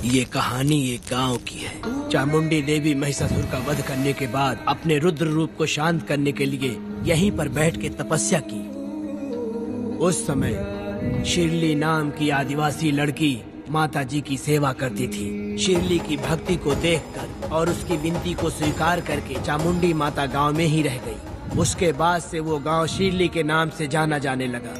ये कहानी एक गांव की है। चामुंडी देवी महिषासुर का वध करने के बाद अपने रुद्र रूप को शांत करने के लिए यहीं पर बैठ के तपस्या की। उस समय शिरली नाम की आदिवासी लड़की माता जी की सेवा करती थी। शिरली की भक्ति को देखकर और उसकी विनती को स्वीकार करके चामुंडी माता गांव में ही रह गई। उसके बाद से वो गांव शिरली के नाम से जाना जाने लगा।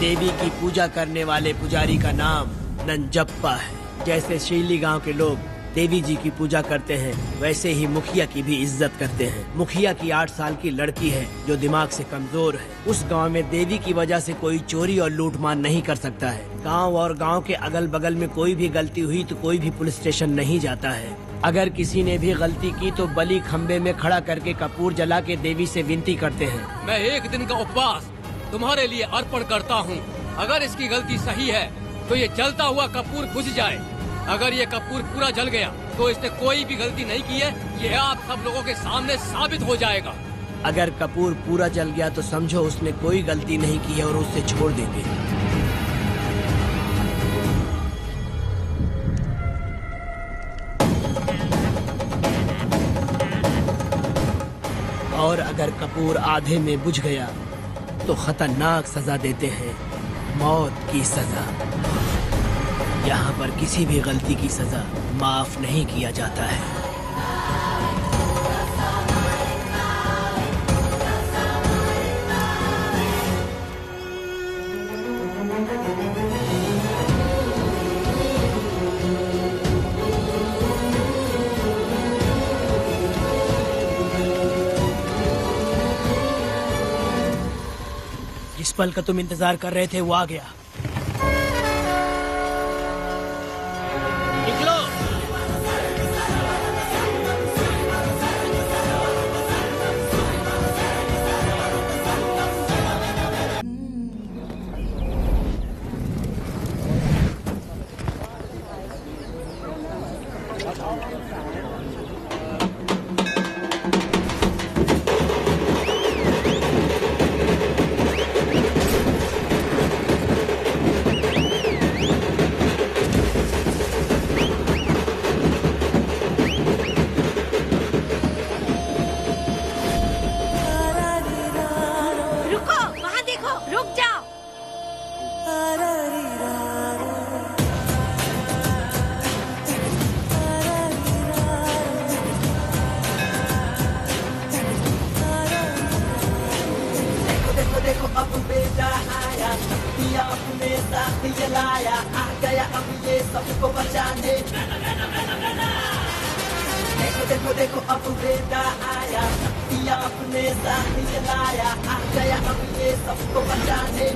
देवी की पूजा करने वाले पुजारी का नाम नंजप्पा है। जैसे शिरली गांव के लोग देवी जी की पूजा करते हैं, वैसे ही मुखिया की भी इज्जत करते हैं। मुखिया की 8 साल की लड़की है जो दिमाग से कमजोर है। उस गांव में देवी की वजह से कोई चोरी और लूटमार नहीं कर सकता है। गांव और गांव के अगल बगल में कोई भी गलती हुई तो कोई भी पुलिस स्टेशन नहीं जाता है। अगर किसी ने भी गलती की तो बलि खम्बे में खड़ा करके कपूर जला के देवी से विनती करते हैं। मैं 1 दिन का उपवास तुम्हारे लिए अर्पण करता हूँ। अगर इसकी गलती सही है तो ये जलता हुआ कपूर बुझ जाए। अगर ये कपूर पूरा जल गया तो इसने कोई भी गलती नहीं की है, ये आप सब लोगों के सामने साबित हो जाएगा। अगर कपूर पूरा जल गया तो समझो उसने कोई गलती नहीं की है और उसे छोड़ देंगे। और अगर कपूर आधे में बुझ गया तो खतरनाक सजा देते हैं, मौत की सजा। यहाँ पर किसी भी गलती की सजा माफ नहीं किया जाता है। जिस पल का तुम इंतजार कर रहे थे वो आ गया। निकलो। देखो देखो अब बेटा आया, पिया अपने साथ चलाया, आ गया अब ये सबको बचाने।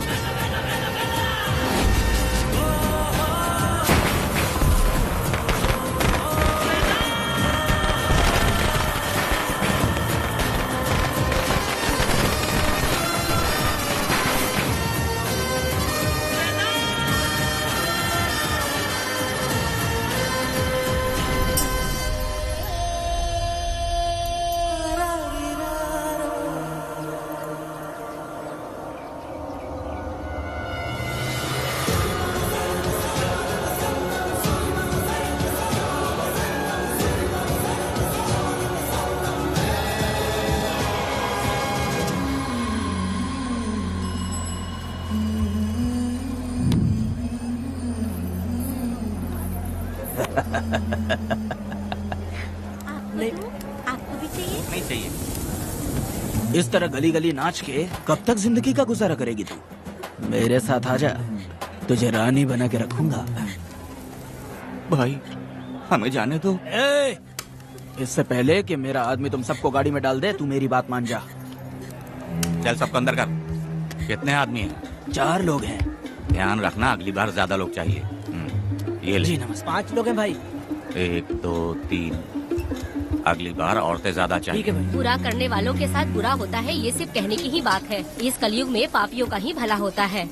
आपको भी चाहिए? नहीं चाहिए। इस तरह गली गली नाच के कब तक जिंदगी का गुजारा करेगी तू? मेरे साथ आजा, तुझे रानी बना के रखूंगा। भाई हमें जाने दो। इससे पहले कि मेरा आदमी तुम सबको गाड़ी में डाल दे, तू मेरी बात मान जा। चल सबको अंदर कर। कितने आदमी हैं? 4 लोग हैं। ध्यान रखना, अगली बार ज्यादा लोग चाहिए। ये ले। जी नमस्कार। 5 लोग हैं भाई। 1 2 3। अगली बार औरतें ज्यादा चाहिए। ठीक है भाई। बुरा करने वालों के साथ बुरा होता है, ये सिर्फ कहने की ही बात है। इस कलयुग में पापियों का ही भला होता है।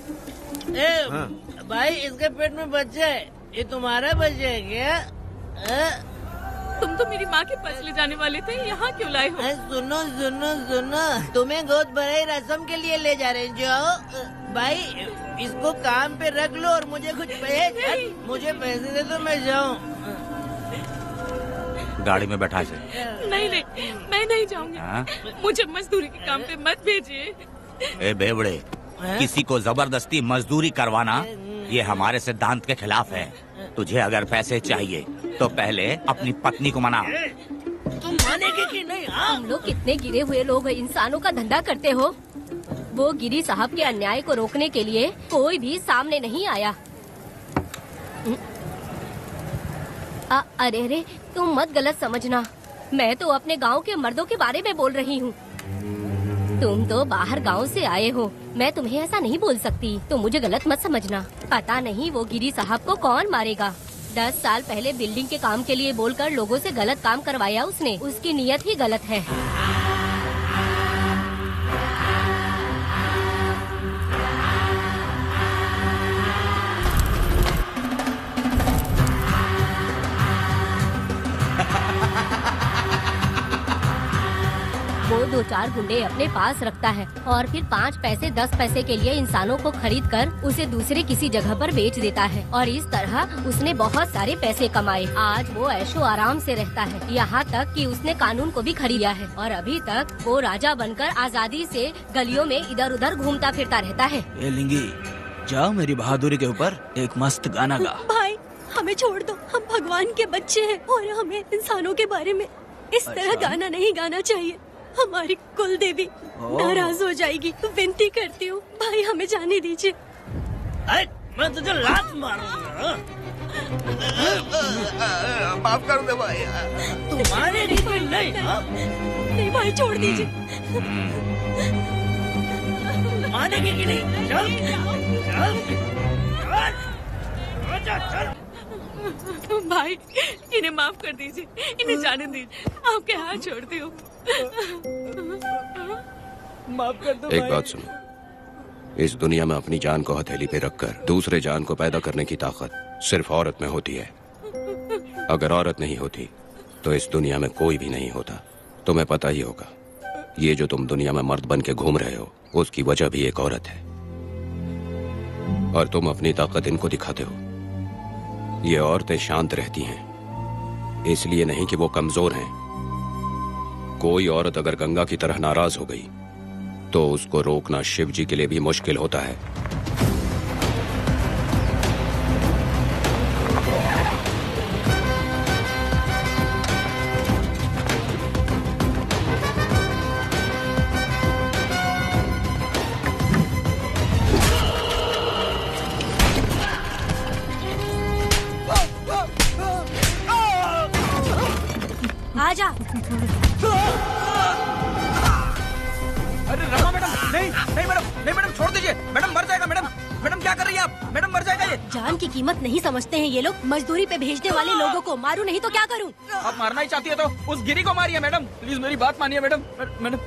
भाई इसके पेट में बच्चा है, ये तुम्हारा बच्चा है क्या? तुम तो मेरी माँ के पास ले जाने वाले थे, यहाँ क्यों लाए हो? सुनो सुनो सुनो, तुम्हें गोद भराई रस्म के लिए ले जा रहे हैं। जाओ भाई, इसको काम पे रख लो और मुझे कुछ मुझे पैसे दे तो मैं जाऊँ। गाड़ी में बैठा से। नहीं नहीं, मैं नहीं जाऊंगी। हाँ? मुझे मजदूरी के काम पे मत भेजिए। ए बेवड़े, किसी को जबरदस्ती मजदूरी करवाना ये हमारे सिद्धांत के खिलाफ है। तुझे अगर पैसे चाहिए तो पहले अपनी पत्नी को मना। तुम मानेगी कि नहीं? हाँ? तुम लोग कितने गिरे हुए लोग इंसानों का धंधा करते हो। वो गिरी साहब के अन्याय को रोकने के लिए कोई भी सामने नहीं आया। अरे अरे, तुम मत गलत समझना, मैं तो अपने गांव के मर्दों के बारे में बोल रही हूँ। तुम तो बाहर गांव से आए हो, मैं तुम्हें ऐसा नहीं बोल सकती, तो मुझे गलत मत समझना। पता नहीं वो गिरी साहब को कौन मारेगा। 10 साल पहले बिल्डिंग के काम के लिए बोलकर लोगों से गलत काम करवाया उसने। उसकी नीयत ही गलत है। वो 2-4 गुंडे अपने पास रखता है और फिर 5 पैसे 10 पैसे के लिए इंसानों को खरीद कर उसे दूसरे किसी जगह पर बेच देता है और इस तरह उसने बहुत सारे पैसे कमाए। आज वो ऐशो आराम से रहता है, यहाँ तक कि उसने कानून को भी खरीदा है और अभी तक वो राजा बनकर आजादी से गलियों में इधर उधर घूमता फिरता रहता है। ए लिंगी, जाओ मेरी बहादुरी के ऊपर एक मस्त गाना गा। भाई हमें छोड़ दो, हम भगवान के बच्चे हैं और हमें इंसानों के बारे में इस तरह गाना नहीं गाना चाहिए। हमारी कुल देवी नाराज हो जाएगी। विनती करती हूँ भाई, हमें जाने दीजिए। मैं तुझे लात मारूंगा। माफ कर दे भाई। तुम्हारे लिए नहीं। नहीं भाई, छोड़ दीजिए। मानेगी कि नहीं? चल चल चल चल। भाई इन्हें माफ कर दीजिए, इन्हें जाने दीजिए, आपके हाथ छोड़ती हूँ। माफ कर दो। एक बात सुनो, इस दुनिया में अपनी जान को हथेली पे रखकर दूसरे जान को पैदा करने की ताकत सिर्फ औरत में होती है। अगर औरत नहीं होती तो इस दुनिया में कोई भी नहीं होता। तुम्हें पता ही होगा, ये जो तुम दुनिया में मर्द बन के घूम रहे हो उसकी वजह भी एक औरत है और तुम अपनी ताकत इनको दिखाते हो। ये औरतें शांत रहती हैं, इसलिए नहीं कि वो कमजोर हैं। कोई औरत अगर गंगा की तरह नाराज हो गई तो उसको रोकना शिव जी के लिए भी मुश्किल होता है। आजा। अरे रमा मैडम, नहीं नहीं मैडम, नहीं मैडम, छोड़ दीजिए मैडम, मर जाएगा मैडम। मैडम क्या कर रही है आप? मैडम मर जाएगा ये। जान की कीमत नहीं समझते हैं ये लोग। मजदूरी पे भेजने वाले लोगों को मारूं नहीं तो क्या करूं? आप मारना ही चाहती है तो उस गिरी को मारिए मैडम, प्लीज मेरी बात मानिए मैडम। मैडम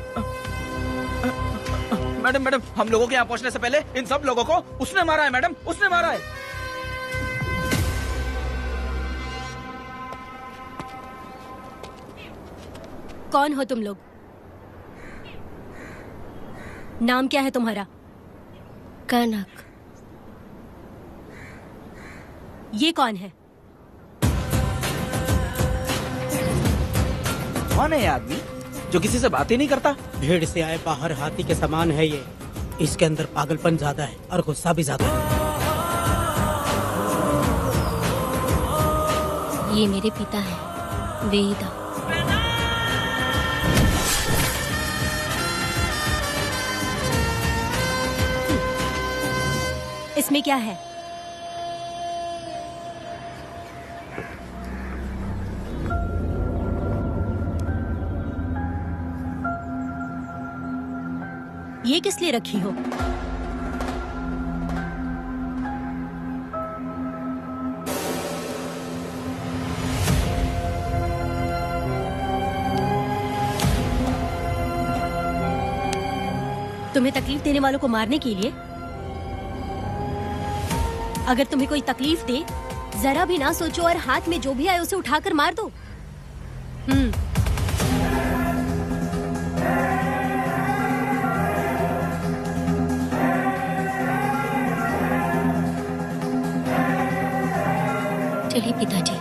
मैडम मैडम, हम लोगों के यहाँ पहुँचने से पहले इन सब लोगों को उसने मारा है मैडम, उसने मारा है। कौन हो तुम लोग? नाम क्या है तुम्हारा? कनक। ये कौन है? कौन है ये आदमी जो किसी से बात ही नहीं करता? भीड़ से आए बाहर हाथी के समान है ये। इसके अंदर पागलपन ज्यादा है और गुस्सा भी ज्यादा है। ये मेरे पिता हैं, वेदा। इसमें क्या है? ये किस लिए रखी हो? तुम्हें तकलीफ देने वालों को मारने के लिए? अगर तुम्हें कोई तकलीफ दे, जरा भी ना सोचो और हाथ में जो भी आए उसे उठाकर मार दो। चलिए पिताजी।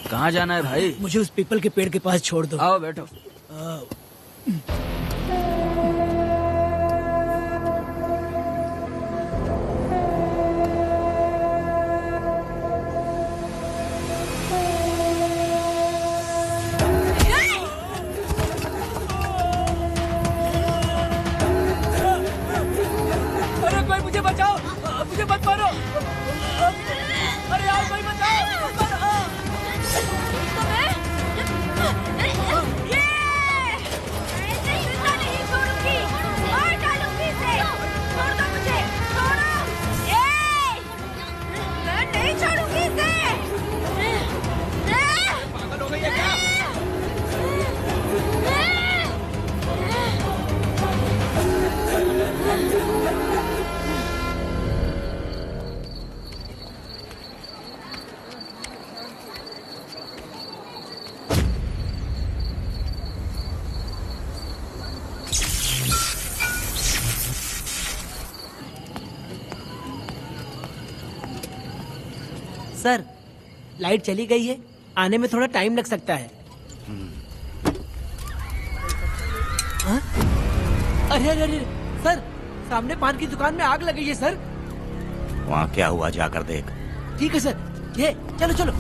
कहाँ जाना है भाई? मुझे उस पीपल के पेड़ के पास छोड़ दो। आओ बैठो। अरे कोई मुझे बचाओ, मुझे मत मारो। अरे यार कोई बचाओ, मत मारो। सर, लाइट चली गई है, आने में थोड़ा टाइम लग सकता है। हाँ? अरे अरे अरे सर, सामने पान की दुकान में आग लगी है सर। वहाँ क्या हुआ जाकर देख। ठीक है सर, ये चलो चलो।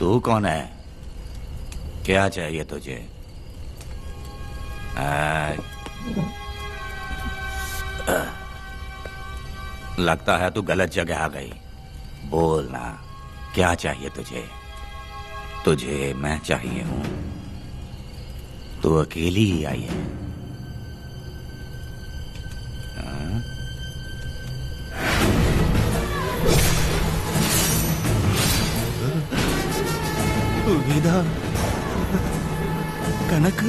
तू कौन है? क्या चाहिए तुझे? लगता है तू गलत जगह आ गई। बोल ना, क्या चाहिए तुझे? तुझे मैं चाहिए हूं। तू अकेली ही आई है। विदा कनक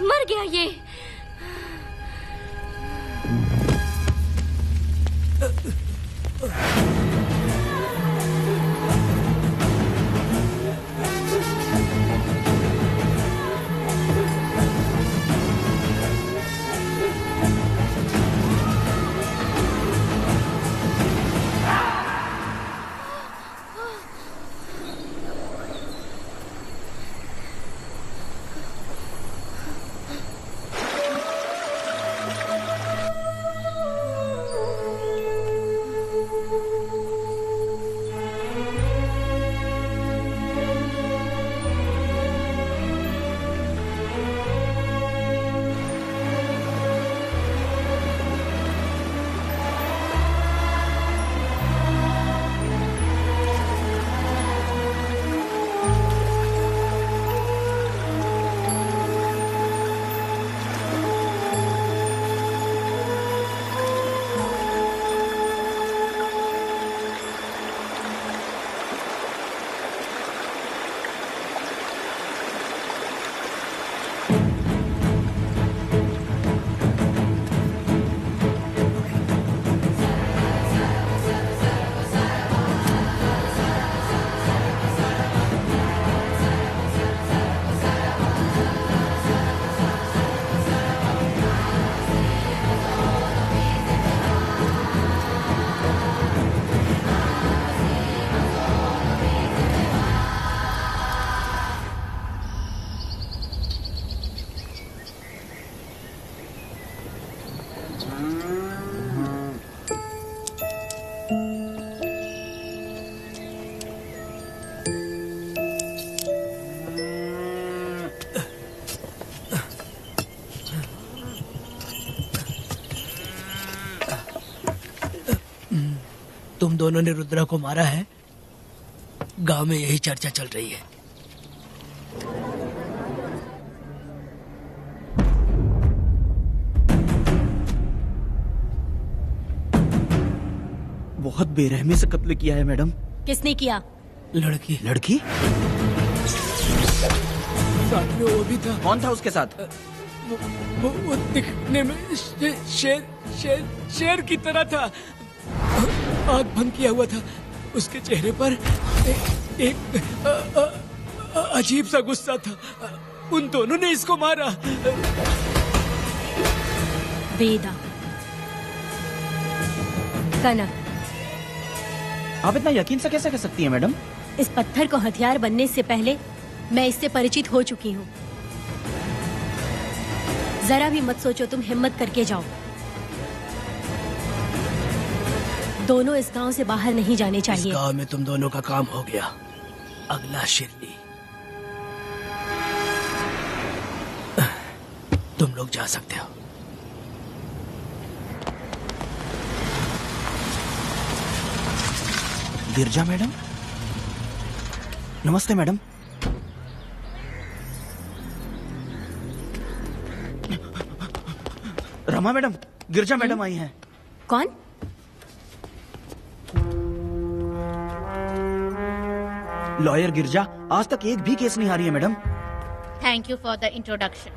मर गया ये। तुम दोनों ने रुद्रा को मारा है? गांव में यही चर्चा चल रही है। बहुत बेरहमी से कत्ल किया है मैडम। किसने किया? लड़की। लड़की? साथ में वो भी था। कौन था उसके साथ? वो दिखने में शेर की तरह था। आग बंद किया हुआ था। उसके चेहरे पर एक अजीब सा गुस्सा था। उन दोनों ने इसको मारा। वेदा, कनक, आप इतना यकीन से कैसे कह सकती हैं मैडम? इस पत्थर को हथियार बनने से पहले मैं इससे परिचित हो चुकी हूँ। जरा भी मत सोचो, तुम हिम्मत करके जाओ। दोनों इस गांव से बाहर नहीं जाने चाहिए। इस गांव में तुम दोनों का काम हो गया। अगला शिरली। तुम लोग जा सकते हो। गिरजा मैडम, नमस्ते मैडम। रमा मैडम, गिरजा मैडम आई हैं। कौन? लॉयर गिरजा आज तक एक भी केस नहीं हारी है madam. Thank you for the introduction.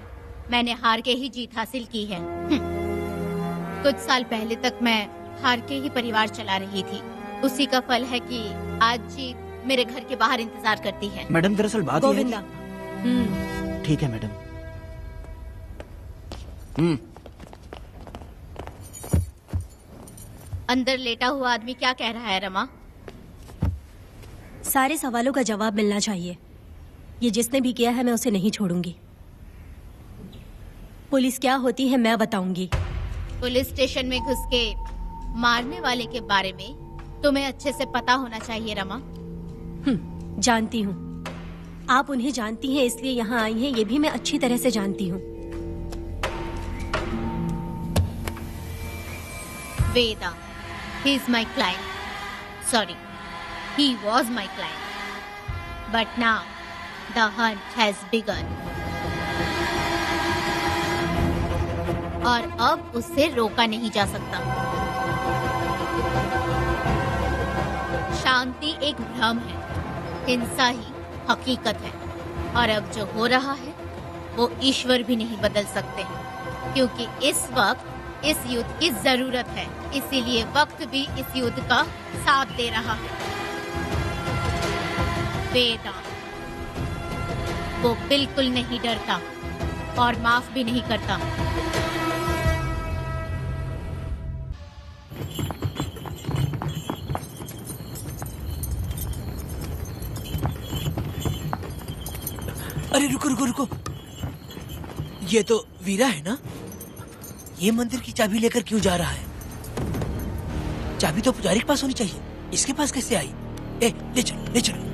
मैंने हार के ही जीत हासिल की है। कुछ साल पहले तक मैं हार के ही परिवार चला रही थी। उसी का फल है कि आज जीत मेरे घर के बाहर इंतजार करती है। मैडम दरअसल बात ये है गोविंदा। ठीक है मैडम। अंदर लेटा हुआ आदमी क्या कह रहा है रमा? सारे सवालों का जवाब मिलना चाहिए। ये जिसने भी किया है मैं उसे नहीं छोड़ूंगी। पुलिस क्या होती है मैं बताऊंगी। पुलिस स्टेशन में घुस के मारने वाले के बारे में तुम्हें अच्छे से पता होना चाहिए रमा। जानती हूँ। आप उन्हें जानती हैं इसलिए यहाँ आई हैं, ये भी मैं अच्छी तरह से जानती हूँ। वेदा, he is my client. Sorry, he was my client. But now, the hunt has begun. और अब उससे रोका नहीं जा सकता। शांति एक भ्रम है, हिंसा ही हकीकत है। और अब जो हो रहा है वो ईश्वर भी नहीं बदल सकते, क्योंकि इस वक्त इस युद्ध की जरूरत है। इसीलिए वक्त भी इस युद्ध का साथ दे रहा है। वेदा, वो बिल्कुल नहीं डरता और माफ भी नहीं करता। अरे रुको रुको रुको, ये तो वीरा है ना? ये मंदिर की चाबी लेकर क्यों जा रहा है? चाबी तो पुजारी के पास होनी चाहिए, इसके पास कैसे आई? ले चलो ले चलो।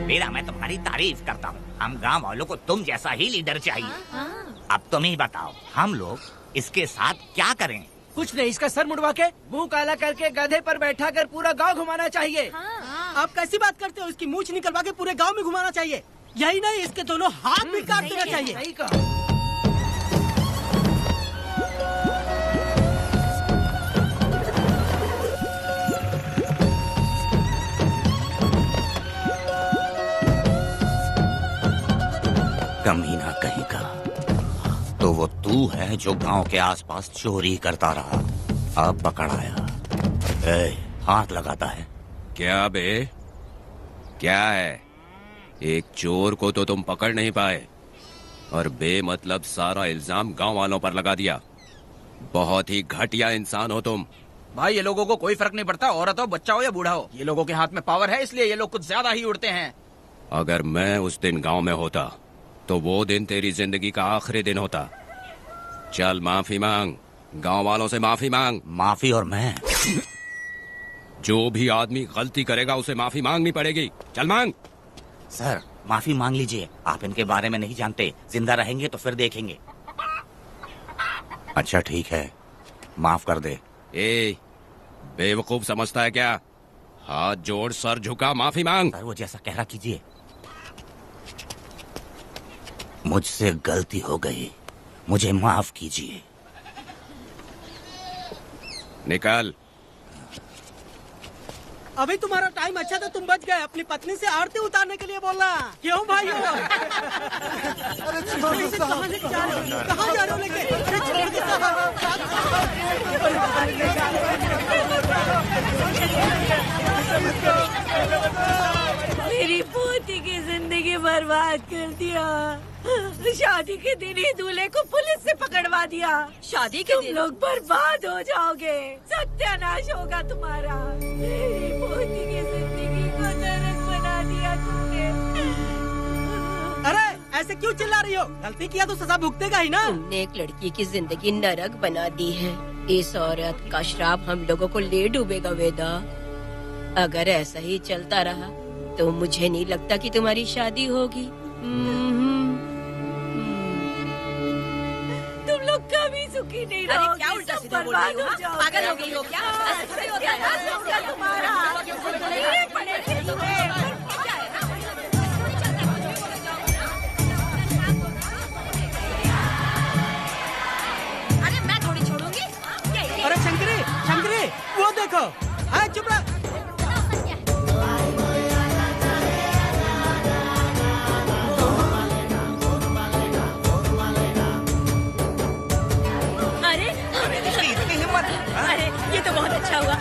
वीरा, मैं तुम्हारी तारीफ करता हूँ। हम गांव वालों को तुम जैसा ही लीडर चाहिए। अब तुम ही बताओ, हम लोग इसके साथ क्या करें? कुछ नहीं, इसका सर मुड़वा के मुंह काला करके गधे पर बैठा कर पूरा गांव घुमाना चाहिए। आप कैसी बात करते हो? इसकी मूछ निकलवा के पूरे गांव में घुमाना चाहिए। यही नहीं, इसके दोनों हाथ भी काट देना चाहिए। सही कहा। कमीना कहीं का। तो वो तू है जो गांव के आसपास चोरी करता रहा, अब पकड़ आया। हाथ लगाता है। क्या बे, क्या है? एक चोर को तो तुम पकड़ नहीं पाए और बेमतलब सारा इल्जाम गांव वालों पर लगा दिया। बहुत ही घटिया इंसान हो तुम। भाई ये लोगों को कोई फर्क नहीं पड़ता, औरत हो, बच्चा हो या बूढ़ा हो। ये लोगों के हाथ में पावर है, इसलिए ये लोग कुछ ज्यादा ही उड़ते हैं। अगर मैं उस दिन गांव में होता तो वो दिन तेरी जिंदगी का आखिरी दिन होता। चल माफी मांग, गांव वालों से माफी मांग। माफी? और मैं? जो भी आदमी गलती करेगा उसे माफी मांगनी पड़ेगी। चल मांग। सर माफी मांग लीजिए, आप इनके बारे में नहीं जानते। जिंदा रहेंगे तो फिर देखेंगे। अच्छा ठीक है, माफ कर दे। ए, बेवकूफ समझता है क्या? हाथ जोड़, सर झुका, माफी मांग। सर वो जैसा कह रहा कीजिए। मुझसे गलती हो गई, मुझे माफ कीजिए। निकल। अभी तुम्हारा टाइम अच्छा था, तुम बच गए। अपनी पत्नी से आरती उतारने के लिए बोला। क्यों भाई? अरे छोड़ दो, कहाँ लेके जा रहे हो? कहाँ जा रहे हो लेके? अरे छोड़ दो। मेरी पोती की जिंदगी बर्बाद कर दिया। शादी के दिन ही दूल्हे को पुलिस से पकड़वा दिया। शादी के दिन तुम लोग बर्बाद हो जाओगे, सत्यानाश होगा तुम्हारा। मेरी पोती की जिंदगी को नरक बना दिया तुमने। अरे ऐसे क्यों चिल्ला रही हो? गलती किया तो सजा भुगतेगा ही ना। तुमने एक लड़की की जिंदगी नरक बना दी है। इस औरत का श्राप हम लोगों को ले डूबेगा वेदा। अगर ऐसा ही चलता रहा तो मुझे नहीं लगता कि तुम्हारी शादी होगी। तुम लोग कभी सुखी नहीं रहोगे। क्या उल्टा सीधा बोल रही हो? पागल हो गई हो क्या? तुम्हारा अरे मैं थोड़ी छोड़ूंगी। अरे शंकरी, शंकरी, वो देखो। हाँ चुप रह। अरे ये तो बहुत अच्छा हुआ।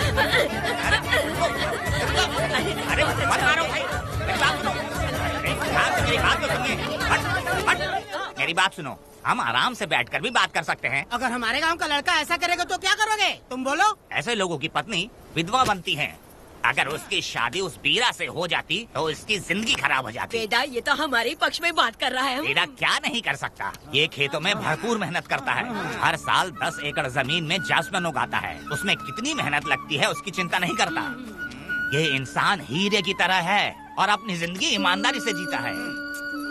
अरे मत मारो भाई, मेरी बात तो सुनिए। मेरी बात सुनो, हम आराम से बैठकर भी बात कर सकते हैं। अगर हमारे गांव का लड़का ऐसा करेगा तो क्या करोगे? तुम बोलो। ऐसे लोगों की पत्नी विधवा बनती है। अगर उसकी शादी उस बीरा से हो जाती तो उसकी जिंदगी खराब हो जाती। वेदा ये तो हमारे पक्ष में बात कर रहा है। वेदा क्या नहीं कर सकता? ये खेतों में भरपूर मेहनत करता है। हर साल 10 एकड़ जमीन में जासमन उगाता है। उसमें कितनी मेहनत लगती है उसकी चिंता नहीं करता। ये इंसान हीरे की तरह है और अपनी जिंदगी ईमानदारी से जीता है।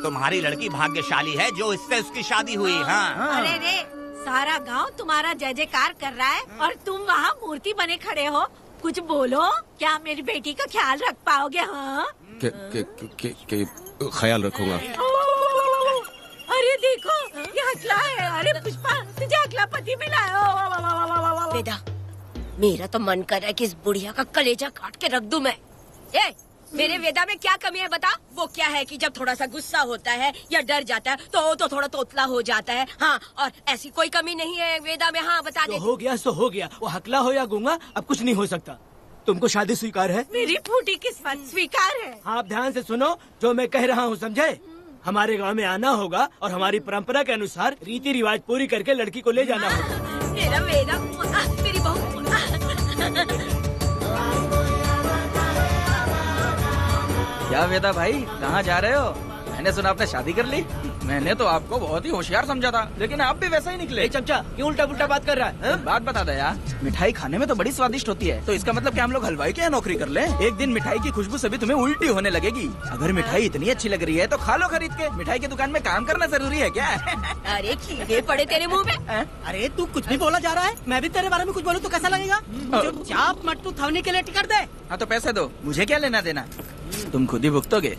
तुम्हारी लड़की भाग्यशाली है जो इससे उसकी शादी हुई। हाँ। अरे रे, सारा गांव तुम्हारा जय जयकार कर रहा है और तुम वहाँ मूर्ति बने खड़े हो। कुछ बोलो, क्या मेरी बेटी का ख्याल रख पाओगे? हाँ ख्याल रखूंगा। अरे देखो ये हकला है। अरे पुष्पा, तुझे हकला पति मिला है। वेदा मेरा तो मन कर रहा है कि इस बुढ़िया का कलेजा काट के रख दूं मैं। ए, मेरे वेदा में क्या कमी है बता? वो क्या है कि जब थोड़ा सा गुस्सा होता है या डर जाता है तो थोड़ा तोतला हो जाता है। हाँ, और ऐसी कोई कमी नहीं है वेदा में। हाँ बता दे। हो गया सो हो गया। वो हकला हो या गूंगा, अब कुछ नहीं हो सकता। तुमको शादी स्वीकार है? मेरी फूटी किस्मत स्वीकार है। आप ध्यान से सुनो जो मैं कह रहा हूँ, समझे? हमारे गांव में आना होगा और हमारी परंपरा के अनुसार रीति रिवाज पूरी करके लड़की को ले जाना होगा। मेरा वेदा, मेरी बहू। क्या वेदा भाई, कहाँ जा रहे हो? मैंने सुना आपने शादी कर ली। मैंने तो आपको बहुत ही होशियार समझा था, लेकिन आप भी वैसा ही निकले। चमचा क्यों उल्टा पुल्टा बात कर रहा है हा? बात बता दया, मिठाई खाने में तो बड़ी स्वादिष्ट होती है, तो इसका मतलब कि हम लोग हलवाई के यहाँ नौकरी कर लें? एक दिन मिठाई की खुशबू से भी तुम्हें उल्टी होने लगेगी। अगर मिठाई इतनी अच्छी लग रही है तो खा लो खरीद के। मिठाई की दुकान में काम करना जरूरी है क्या? अरे कीड़े पड़े तेरे मुंह में। अरे तू कुछ भी बोला जा रहा है, मैं भी तेरे बारे में कुछ बोलूं तो कैसा लगेगा? चुपचाप मट्टू थवने के लिए टिकट दे। हाँ तो पैसे दो, मुझे क्या लेना देना, तुम खुद ही भुगतोगे।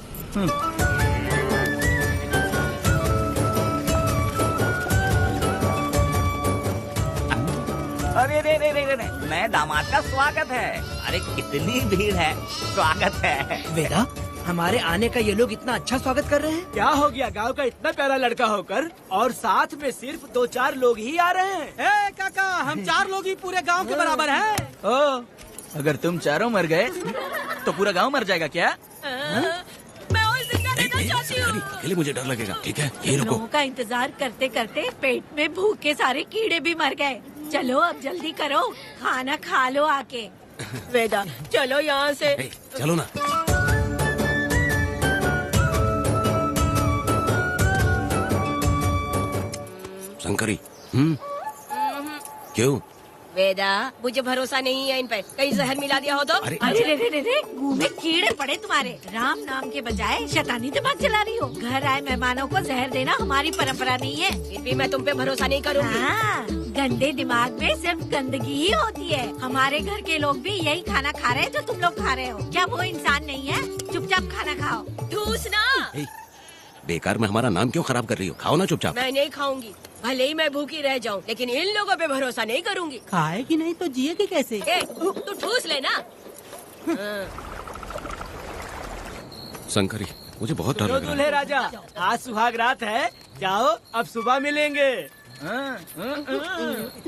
अरे रे रे रे रे रे, मैं दामाद का स्वागत है। अरे कितनी भीड़ है, स्वागत है। वेदा, हमारे आने का ये लोग इतना अच्छा स्वागत कर रहे हैं। क्या हो गया, गांव का इतना प्यारा लड़का होकर और साथ में सिर्फ 2-4 लोग ही आ रहे हैं। ए काका, हम 4 लोग ही पूरे गांव के बराबर हैं। ओ, अगर तुम चारों मर गए तो पूरा गांव मर जाएगा क्या? मैं और जिंदा रहना चाहती हूँ। अकेले मुझे डर लगेगा, ठीक है? ये रुको। लोगों का इंतजार करते करते पेट में भूख के सारे कीड़े भी मर गए। चलो अब जल्दी करो, खाना खा लो आके। वेदा चलो यहाँ से। चलो ना। शंकरी, क्यों? वेदा मुझे भरोसा नहीं है इन पे, कहीं जहर मिला दिया हो तो। अरे रे रे रे रे, मुंह में कीड़े पड़े तुम्हारे। राम नाम के बजाय शैतानी दिमाग चला रही हो। घर आए मेहमानों को जहर देना हमारी परंपरा नहीं है। फिर भी मैं तुम पे भरोसा नहीं करूँगी। हाँ, गंदे दिमाग में सिर्फ गंदगी ही होती है। हमारे घर के लोग भी यही खाना खा रहे हैं जो तुम लोग खा रहे हो। क्या वो इंसान नहीं है? चुपचाप खाना खाओ। ठूसना। बेकार में हमारा नाम क्यों खराब कर रही हो? खाओ ना चुपचाप। मैं नहीं खाऊंगी, भले ही मैं भूखी रह जाऊं, लेकिन इन लोगों पे भरोसा नहीं करूंगी। खाएगी नहीं तो जिएगी कैसे? तू ठूस लेना। शंकरी, मुझे बहुत डर लग रहा दूल्हे है। राजा, आज सुहाग रात है, जाओ अब सुबह मिलेंगे।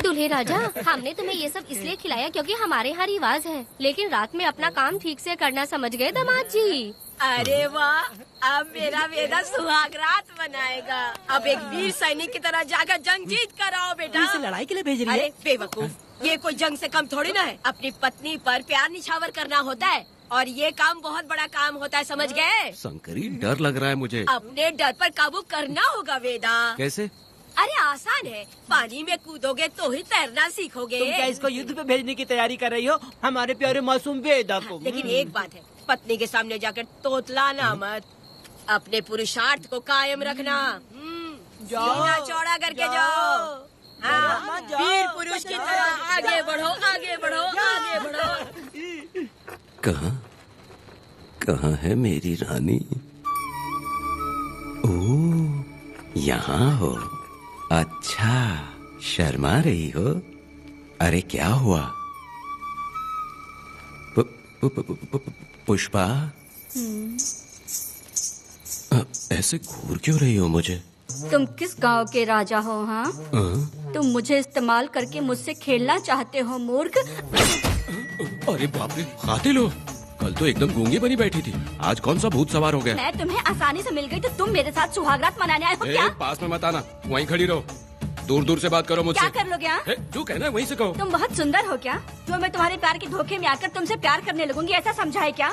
दूल्हे राजा, हमने तुम्हें ये सब इसलिए खिलाया क्योंकि हमारे यहाँ रिवाज है, लेकिन रात में अपना काम ठीक से करना समझ गए दामाद जी। अरे वाह, अब मेरा वेदा सुहाग रात मनाएगा। अब एक वीर सैनिक की तरह जाकर जंग जीत कर आओ बेटा। इसे लड़ाई के लिए भेज रही है? अरे बेवकूफ, ये कोई जंग से कम थोड़ी ना है। अपनी पत्नी पर प्यार निछावर करना होता है और ये काम बहुत बड़ा काम होता है, समझ गए? शंकरी, डर लग रहा है मुझे। अपने डर पर काबू करना होगा वेदा। कैसे? अरे आसान है, पानी में कूदोगे तो ही तैरना सीखोगे। तुम क्या इसको युद्ध पे भेजने की तैयारी कर रही हो, हमारे प्यारे मासूम वेदा को? लेकिन एक बात है, पत्नी के सामने जाकर तोतलाना मत। अपने पुरुषार्थ को कायम रखना। सीना चौड़ा करके जाओ। हाँ, वीर पुरुष की तरह आगे बढ़ो, आगे बढ़ो, आगे बढ़ो। कहाँ है मेरी रानी? ओह, यहाँ हो। अच्छा, शर्मा रही हो? अरे क्या हुआ? पुष्पा, ऐसे घूर क्यों रही हो मुझे? तुम किस गांव के राजा हो? हाँ, तुम मुझे इस्तेमाल करके मुझसे खेलना चाहते हो मूर्ख। अरे बाप रे, कातिल हो? कल तो एकदम गूंगी बनी बैठी थी, आज कौन सा भूत सवार हो गया? मैं तुम्हें आसानी से मिल गई तो तुम मेरे साथ सुहागरात मनाने आए हो क्या? पास में मत आना, वहीं खड़ी रहो। दूर दूर से बात करो मुझसे। क्या कर लोगे? हाँ? जो कहना वहीं से कहो। तुम बहुत सुंदर हो क्या? तो मैं तुम्हारे प्यार के धोखे में आकर तुमसे प्यार करने लगूंगी, ऐसा समझा है क्या?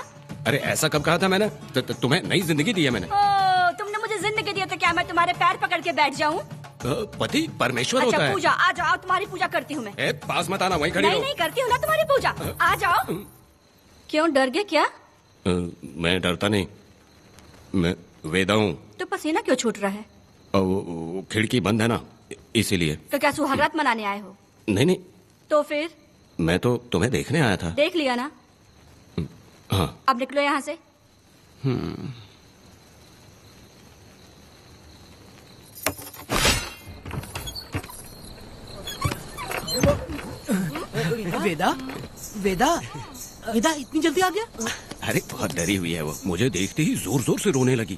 अरे ऐसा कब कहा था मैंने? तुम्हें नई जिंदगी दी है मैंने। ओ, तुमने मुझे जिंदगी दी तो क्या मैं तुम्हारे पैर पकड़ के बैठ जाऊँ? पति परमेश्वर अच्छा, होता है। पूजा, आ जाओ, तुम्हारी पूजा करती हूँ मैं। पास मत आना, वहीं खड़ी रहो। नहीं करती हूँ ना तुम्हारी पूजा, आ जाओ। क्यों डर गए क्या? मैं डरता नहीं, मैं वेदा हूँ। तो पसीना क्यों छूट रहा है? खिड़की बंद है ना, इसीलिए। तो क्या सुहागरात मनाने आए हो? नहीं नहीं, तो फिर? मैं तो तुम्हें देखने आया था। देख लिया ना? हाँ। अब निकलो यहाँ से। वेदा, वेदा, वेदा इतनी जल्दी आ गया? अरे बहुत डरी हुई है वो, मुझे देखते ही जोर जोर से रोने लगी।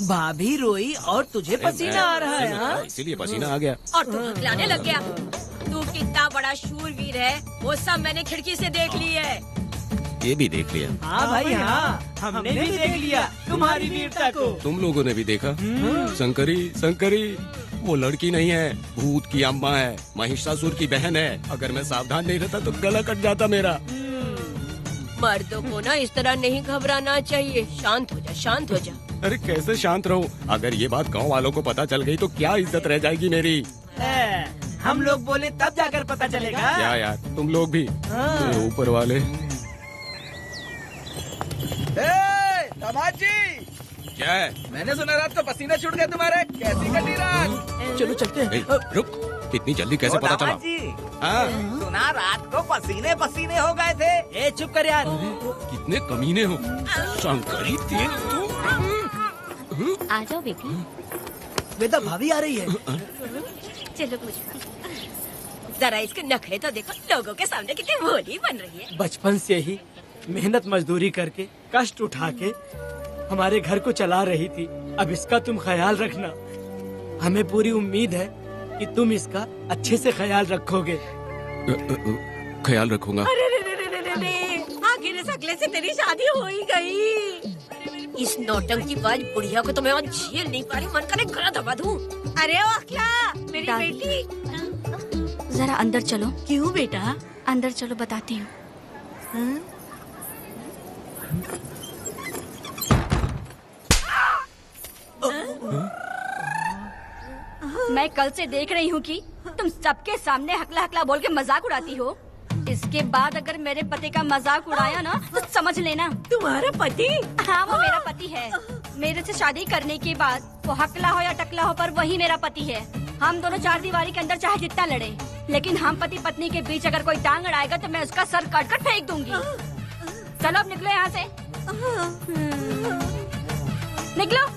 भाभी रोई और तुझे पसीना आ रहा है? हाँ? इसीलिए पसीना आ गया। और तू हकलाने लग गया। तू कितना बड़ा शूरवीर है, वो सब मैंने खिड़की से देख ली है। ये भी देख लिया? हाँ भाई हाँ, हमने भी देख लिया तुम्हारी वीरता को। तुम लोगों ने भी देखा? शंकरी, शंकरी, वो लड़की नहीं है, भूत की अम्मा है, महिषासुर की बहन है। अगर मैं सावधान नहीं रहता तो गला कट जाता मेरा। मर्दों को ना इस तरह नहीं घबराना चाहिए। शांत हो जा, शांत हो जा। अरे कैसे शांत रहूं? अगर ये बात गांव वालों को पता चल गई तो क्या इज्जत रह जाएगी मेरी? हम लोग बोले तब जाकर पता चलेगा। क्या यार, तुम लोग भी ऊपर वाले। दामाद जी, क्या है? मैंने सुना रात को पसीने छूट गए तुम्हारे, कैसी कटी रात? चलो चलते हैं। रुक, इतनी जल्दी कैसे पता चला? हाँ? सुना रात को पसीने पसीने हो गए थे। ए चुप कर यार। कितने कमीने हो शंकरी तेल तू। आ जाओ बेटी। वेदा भाभी आ रही है। चलो जरा इसके नखरे तो देखो, लोगों के सामने कितनी भोली बन रही है। बचपन से ही मेहनत मजदूरी करके कष्ट उठा के हमारे घर को चला रही थी। अब इसका तुम ख्याल रखना। हमें पूरी उम्मीद है कि तुम इसका अच्छे से ख्याल रखोगे। ख्याल रखूंगा। अरे आखिर इस अगले से तेरी शादी हो ही गई। इस नौटंकी बाज बुढ़िया को तो मैं आज झेल नहीं पा रही, मन करे गला दबा दूं। अरे ओ अखला, मेरी बेटी जरा अंदर चलो। क्यों बेटा? अंदर चलो, बताती हूँ। मैं कल से देख रही हूँ कि तुम सबके सामने हकला हकला बोल के मजाक उड़ाती हो। इसके बाद अगर मेरे पति का मजाक उड़ाया ना तो समझ लेना। तुम्हारा पति? हाँ, वो मेरा पति है। मेरे से शादी करने के बाद वो हकला हो या टकला हो, पर वही मेरा पति है। हम दोनों चार दीवारी के अंदर चाहे जितना लड़े, लेकिन हम पति पत्नी के बीच अगर कोई टांग अड़ाएगा तो मैं उसका सर काट कर फेंक दूंगी। चलो अब निकलो यहाँ से। निकलो।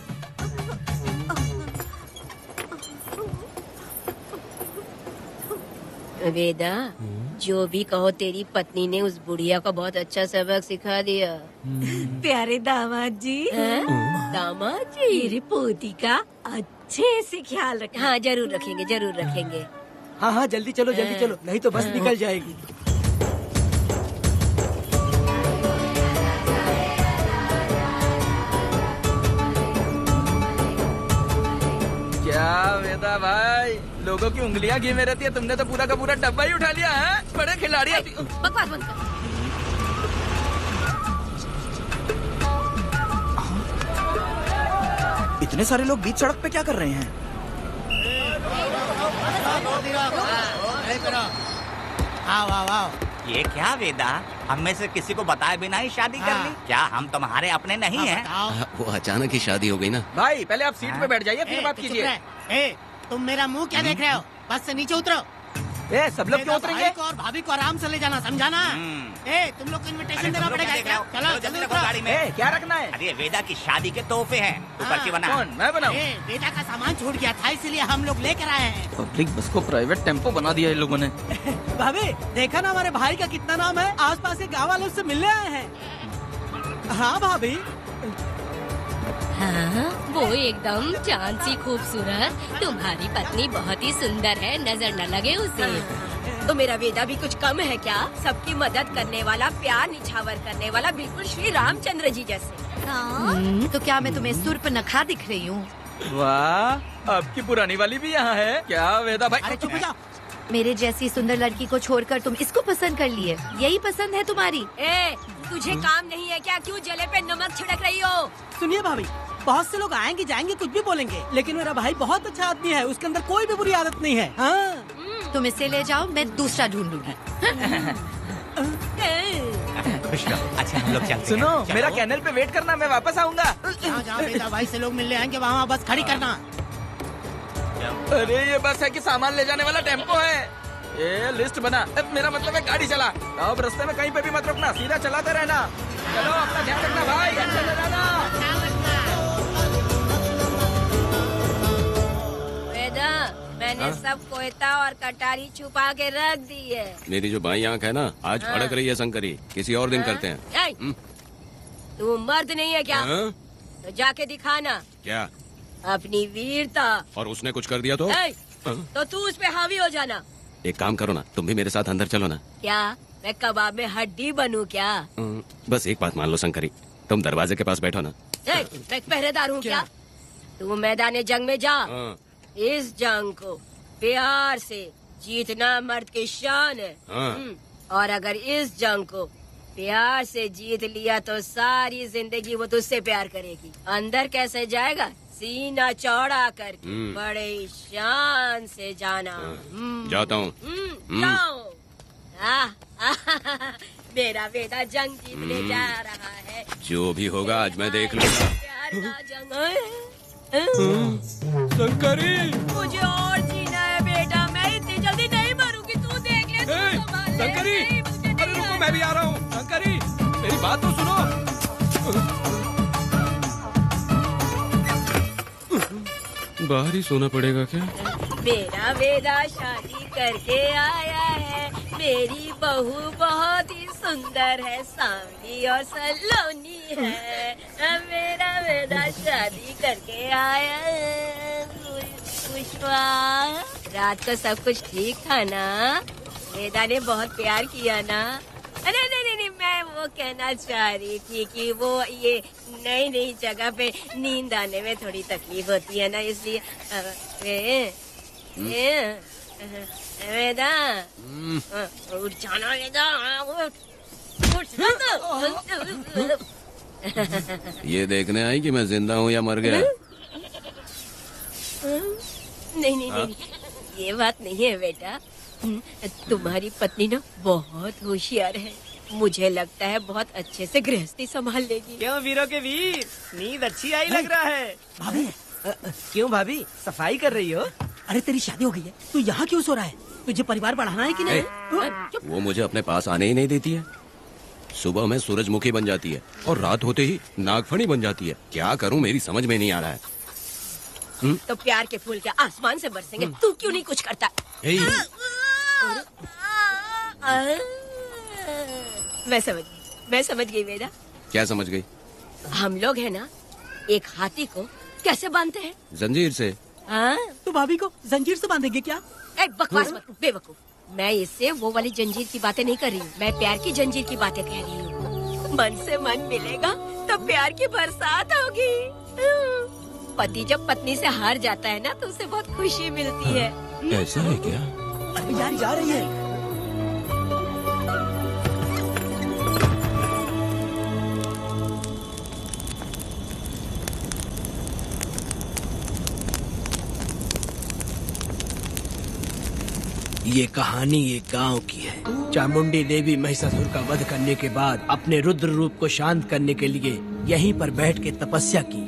वेदा, जो भी कहो, तेरी पत्नी ने उस बुढ़िया को बहुत अच्छा सबक सिखा दिया। प्यारे दामाद जी। दामाद जी, मेरी पोती का अच्छे से ख्याल रखें। हाँ जरूर रखेंगे, जरूर रखेंगे। हाँ हाँ जल्दी चलो, जल्दी चलो, नहीं तो बस निकल जाएगी। क्या वेदा भाई, लोगों की उंगलियां घी में रहती है, तुमने तो पूरा का पूरा डब्बा ही उठा लिया है। बड़े खिलाड़ी। बकवास बंद कर। इतने सारे लोग बीच सड़क पे क्या कर रहे हैं? ये क्या वेदा, हम में से किसी को बताए बिना ही शादी कर ली? क्या हम तुम्हारे अपने नहीं हैं? वो अचानक ही शादी हो गई ना। भाई पहले आप सीट पे बैठ जाइए, फिर बात कीजिए। तुम मेरा मुंह क्या देख रहे हो? बस से नीचे उतरो। सब लोग क्यों उतरेंगे? और भाभी को आराम से ले जाना, समझाना? तुम लोग को इनविटेशन देना पड़ेगा। चलो जल्दी उतरो। गाड़ी में क्या रखना है? अरे वेदा की शादी के तोहफे हैं, तू पर्ची बना। कौन? मैं बनाऊं? बेटा का सामान छूट गया था, इसलिए हम लोग लेकर आए हैं। पब्लिक बस को प्राइवेट टेम्पो बना दिया इन लोगों ने। भाभी देखा ना हमारे भाई का कितना नाम है, आसपास के गाँव वालों से मिलने आए हैं। हाँ भाभी। हाँ, वो एकदम चांद सी खूबसूरत। तुम्हारी पत्नी बहुत ही सुंदर है, नजर न लगे उसे। तो मेरा वेदा भी कुछ कम है क्या? सबकी मदद करने वाला, प्यार निछावर करने वाला, बिल्कुल श्री रामचंद्र जी जैसे। तो क्या मैं तुम्हें सुर पर नखा दिख रही हूँ? वाह, आपकी पुरानी वाली भी यहाँ है क्या वेदा भाई? अरे चुप हो जाओ। मेरे जैसी सुंदर लड़की को छोड़कर तुम इसको पसंद कर लिए, यही पसंद है तुम्हारी? तुझे काम नहीं है क्या? क्यों जले पे नमक छिड़क रही हो? सुनिए भाभी, बहुत से लोग आएंगे जाएंगे, कुछ भी बोलेंगे, लेकिन मेरा भाई बहुत अच्छा आदमी है, उसके अंदर कोई भी बुरी आदत नहीं है। हाँ। तुम इसे ले जाओ, मैं दूसरा ढूंढूंगी। खुश रहो। अच्छा हम लोग चलते हैं। सुनो, चलो। मेरा कैनल पे वेट करना, मैं वापस आऊंगा। जहाँ बेटा भाई से लोग मिलने आएंगे वहाँ बस खड़ी करना। अरे ये बस है कि सामान ले जाने वाला टेम्पो है। ये लिस्ट बना, मेरा मतलब है गाड़ी चला। अब रास्ते में कहीं पे भी मत रुकना, सीधा चलाते रहना। चलो अपना ध्यान रखना भाई, अच्छे से जाना। वेदा, मैंने सब कोयता और कटारी छुपा के रख दी है। मेरी जो बाई आंख है ना, आज भड़क रही है शंकरी। किसी और दिन करते हैं। तू मर्द नहीं है क्या? तो जाके दिखाना क्या अपनी वीरता। और उसने कुछ कर दिया तो? तो तू उस पे हावी हो जाना। एक काम करो ना, तुम भी मेरे साथ अंदर चलो ना। क्या मैं कबाब में हड्डी बनूं क्या? बस एक बात मान लो शंकरी, तुम दरवाजे के पास बैठो ना। मैं पहरेदार हूँ क्या? तू मैदान जंग में जा। इस जंग को प्यार से जीतना मर्द की शान है। और अगर इस जंग को प्यार से जीत लिया तो सारी जिंदगी वो तुझसे प्यार करेगी। अंदर कैसे जाएगा? सीना चौड़ा करके बड़े शान से जाना। जाता हूँ। जाओ। मेरा बेटा जंग जीतने जा रहा है। जो भी होगा आज मैं देख लूंगा। प्यार का जंग। शंकरी, मुझे और जीना है बेटा, मैं इतनी जल्दी नहीं मरूंगी, तू देख ले। शंकरी, अरे रुको, मैं भी आ रहा हूँ। शंकरी, मेरी बात तो सुनो। बाहर ही सोना पड़ेगा क्या? मेरा बेटा शादी करके आया है। मेरी बहू बहुत ही सुंदर है, सांवली और सलोनी है। मेरा बेटा शादी करके आया है। पुष्पा, रात को सब कुछ ठीक था ना? वेदा ने बहुत प्यार किया ना? नहीं नहीं नहीं, मैं वो कहना चाह रही थी कि वो ये नई नई जगह पे नींद आने में थोड़ी तकलीफ होती है ना, इसलिए वेदा उठ जाना, वेदा उठ। ये देखने आई कि मैं जिंदा हूँ या मर गया? नहीं नहीं नहीं, ये बात नहीं है बेटा। तुम्हारी पत्नी ना बहुत होशियार है, मुझे लगता है बहुत अच्छे से गृहस्थी संभाल लेगी। क्यों वीरों के वीर, नींद अच्छी आई लग रहा है। भाभी, क्यों भाभी, सफाई कर रही हो? अरे तेरी शादी हो गई है, तू यहाँ क्यों सो रहा है? तुझे परिवार बढ़ाना है कि नहीं? वो मुझे अपने पास आने ही नहीं देती है। सुबह में सूरजमुखी बन जाती है और रात होते ही नागफनी बन जाती है। क्या करूँ मेरी समझ में नहीं आ रहा है। तो प्यार के फूल क्या आसमान से बरसेंगे? तू क्यों नहीं कुछ करता? मैं समझ गई बेटा। क्या समझ गई? हम लोग है ना, एक हाथी को कैसे बांधते हैं? जंजीर से। तो भाभी को जंजीर से बांधेंगे क्या? बकवास मत, बेवकूफ। मैं इससे वो वाली जंजीर की बातें नहीं कर रही हूँ, मैं प्यार की जंजीर की बातें कह रही हूँ। मन से मन मिलेगा तो प्यार की बरसात होगी। पति जब पत्नी से हार जाता है ना तो उसे बहुत खुशी मिलती है। ऐसा है क्या? अरे यार जा रही है। ये कहानी एक गांव की है। चामुंडी देवी महिषासुर का वध करने के बाद अपने रुद्र रूप को शांत करने के लिए यहीं पर बैठ के तपस्या की।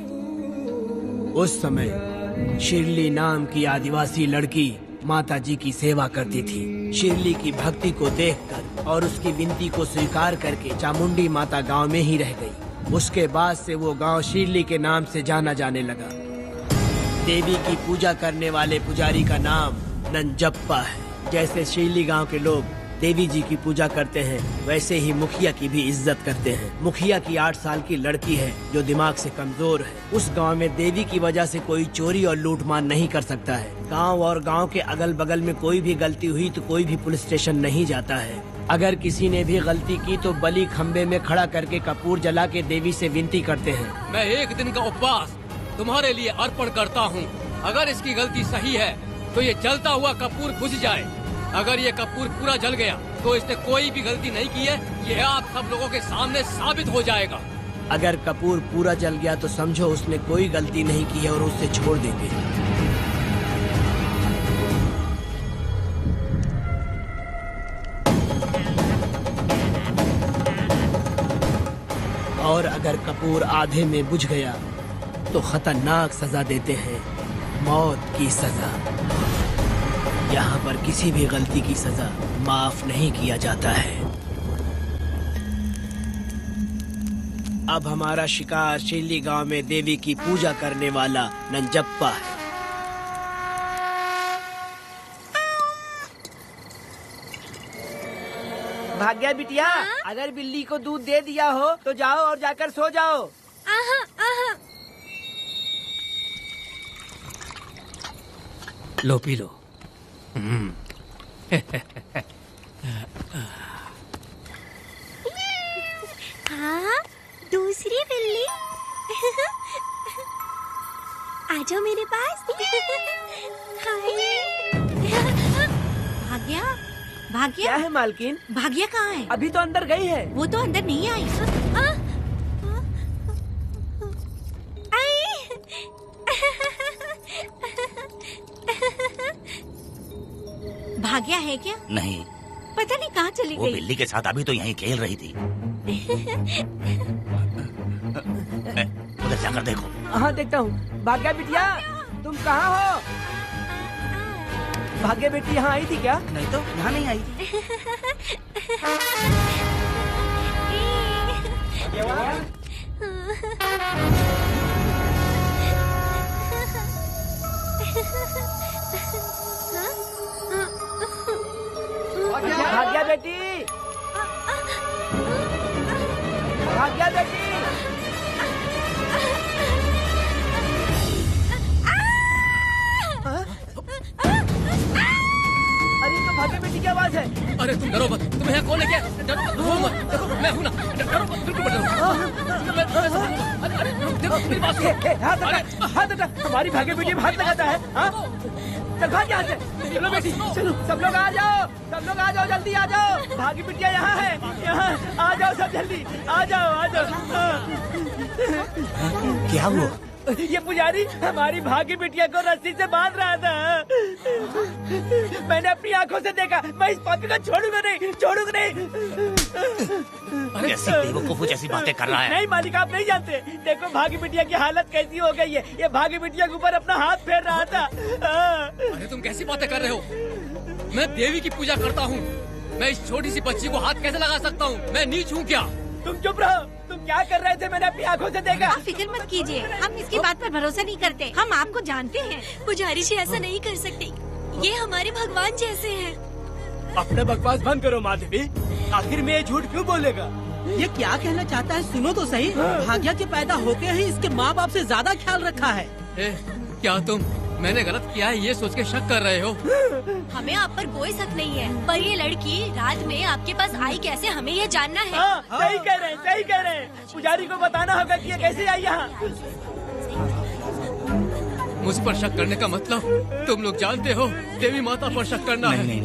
उस समय शिरली नाम की आदिवासी लड़की माता जी की सेवा करती थी। शिरली की भक्ति को देखकर और उसकी विनती को स्वीकार करके चामुंडी माता गांव में ही रह गई। उसके बाद से वो गांव शिरली के नाम से जाना जाने लगा। देवी की पूजा करने वाले पुजारी का नाम नंजप्पा है। जैसे शिरली गांव के लोग देवी जी की पूजा करते हैं, वैसे ही मुखिया की भी इज्जत करते हैं। मुखिया की 8 साल की लड़की है जो दिमाग से कमजोर है। उस गांव में देवी की वजह से कोई चोरी और लूटमार नहीं कर सकता है। गांव और गांव के अगल बगल में कोई भी गलती हुई तो कोई भी पुलिस स्टेशन नहीं जाता है। अगर किसी ने भी गलती की तो बलि खम्बे में खड़ा करके कपूर जला के देवी से विनती करते हैं। मैं 1 दिन का उपवास तुम्हारे लिए अर्पण करता हूँ। अगर इसकी गलती सही है तो ये जलता हुआ कपूर बुझ जाए। अगर ये कपूर पूरा जल गया तो इसने कोई भी गलती नहीं की है, ये आप सब लोगों के सामने साबित हो जाएगा। अगर कपूर पूरा जल गया तो समझो उसने कोई गलती नहीं की है और उसे छोड़ देंगे। और अगर कपूर आधे में बुझ गया तो खतरनाक सजा देते हैं, मौत की सजा। यहाँ पर किसी भी गलती की सजा माफ नहीं किया जाता है। अब हमारा शिकार शिरली गांव में देवी की पूजा करने वाला नंजप्पा है। भाग्या बिटिया, अगर बिल्ली को दूध दे दिया हो तो जाओ और जाकर सो जाओ। लो पी लो। हाँ, दूसरी बिल्ली। आ जाओ मेरे पास। भाग्या, भाग्या? क्या है मालकिन? भाग्या कहाँ है? अभी तो अंदर गई है। वो तो अंदर नहीं आई। भाग्या है क्या? नहीं, पता नहीं कहाँ चली वो गई। बिल्ली के साथ अभी तो यहीं खेल रही थी। उधर जाकर देखो। हाँ देखता हूँ। भाग्या बिटिया, तुम कहाँ हो? भाग्या बेटी यहाँ आई थी क्या? नहीं तो यहाँ नहीं आई। भाग्या बेटी, भाग्या बेटी। अरे तो भाग्या बेटी की आवाज है। अरे तुम डरो मत, तुम्हें यहाँ कौन लेके आया? डरो मत, रो मत, देखो मैं हूँ ना, डरो मत, बिल्कुल मत डरो। मैं समझूंगा। अरे देखो मेरी बात सुनो। हाथ हटा, हाथ हटा। हमारी भाग्य बेटी में हाथ लगाता है। हाँ? चल भाग यहाँ से। चलो बेटी, चलो सब लोग आ जाओ, सब लोग आ जाओ, जल्दी आ जाओ। भाग्य बिटिया यहाँ है, यहाँ आ जाओ सब जल्दी, आ जाओ, आ जाओ। क्या हुआ? ये पुजारी हमारी भाग्य बिटिया को रस्सी से बांध रहा था। मैंने अपनी आंखों से देखा। मैं इस पापी को छोड़ूंगा नहीं, छोड़ूंगा नहीं। ऐसी बेवकूफों जैसी बातें कर रहा है। नहीं मालिक, आप नहीं जानते। देखो भाग्य बिटिया की हालत कैसी हो गई है। ये भाग्य बिटिया के ऊपर अपना हाथ फेर रहा था। अरे तुम कैसी बातें कर रहे हो? मैं देवी की पूजा करता हूँ। मैं इस छोटी सी बच्ची को हाथ कैसे लगा सकता हूँ? मैं नीच हूँ क्या? तुम चुप रहो। तुम क्या कर रहे थे? मैंने अपनी आंखों से देखा। आप फिक्र मत कीजिए, हम इसकी बात पर भरोसा नहीं करते। हम आपको जानते हैं। पुजारी जी ऐसा नहीं कर सकती। ये हमारे भगवान जैसे हैं। अपना बकवास बंद करो माधवी। आखिर में ये झूठ क्यों बोलेगा? ये क्या कहना चाहता है? सुनो तो सही। भाग्या के पैदा होते ही इसके माँ बाप से ज्यादा ख्याल रखा है। क्या तुम मैंने गलत किया है ये सोच के शक कर रहे हो? हमें आप पर कोई शक नहीं है, पर ये लड़की रात में आपके पास आई कैसे, हमें ये जानना है। सही कह रहे हैं, सही कह रहे हैं। पुजारी को बताना होगा कि ये कैसे आई यहाँ। मुझ पर शक करने का मतलब तुम लोग जानते हो देवी माता पर शक करना है। नहीं।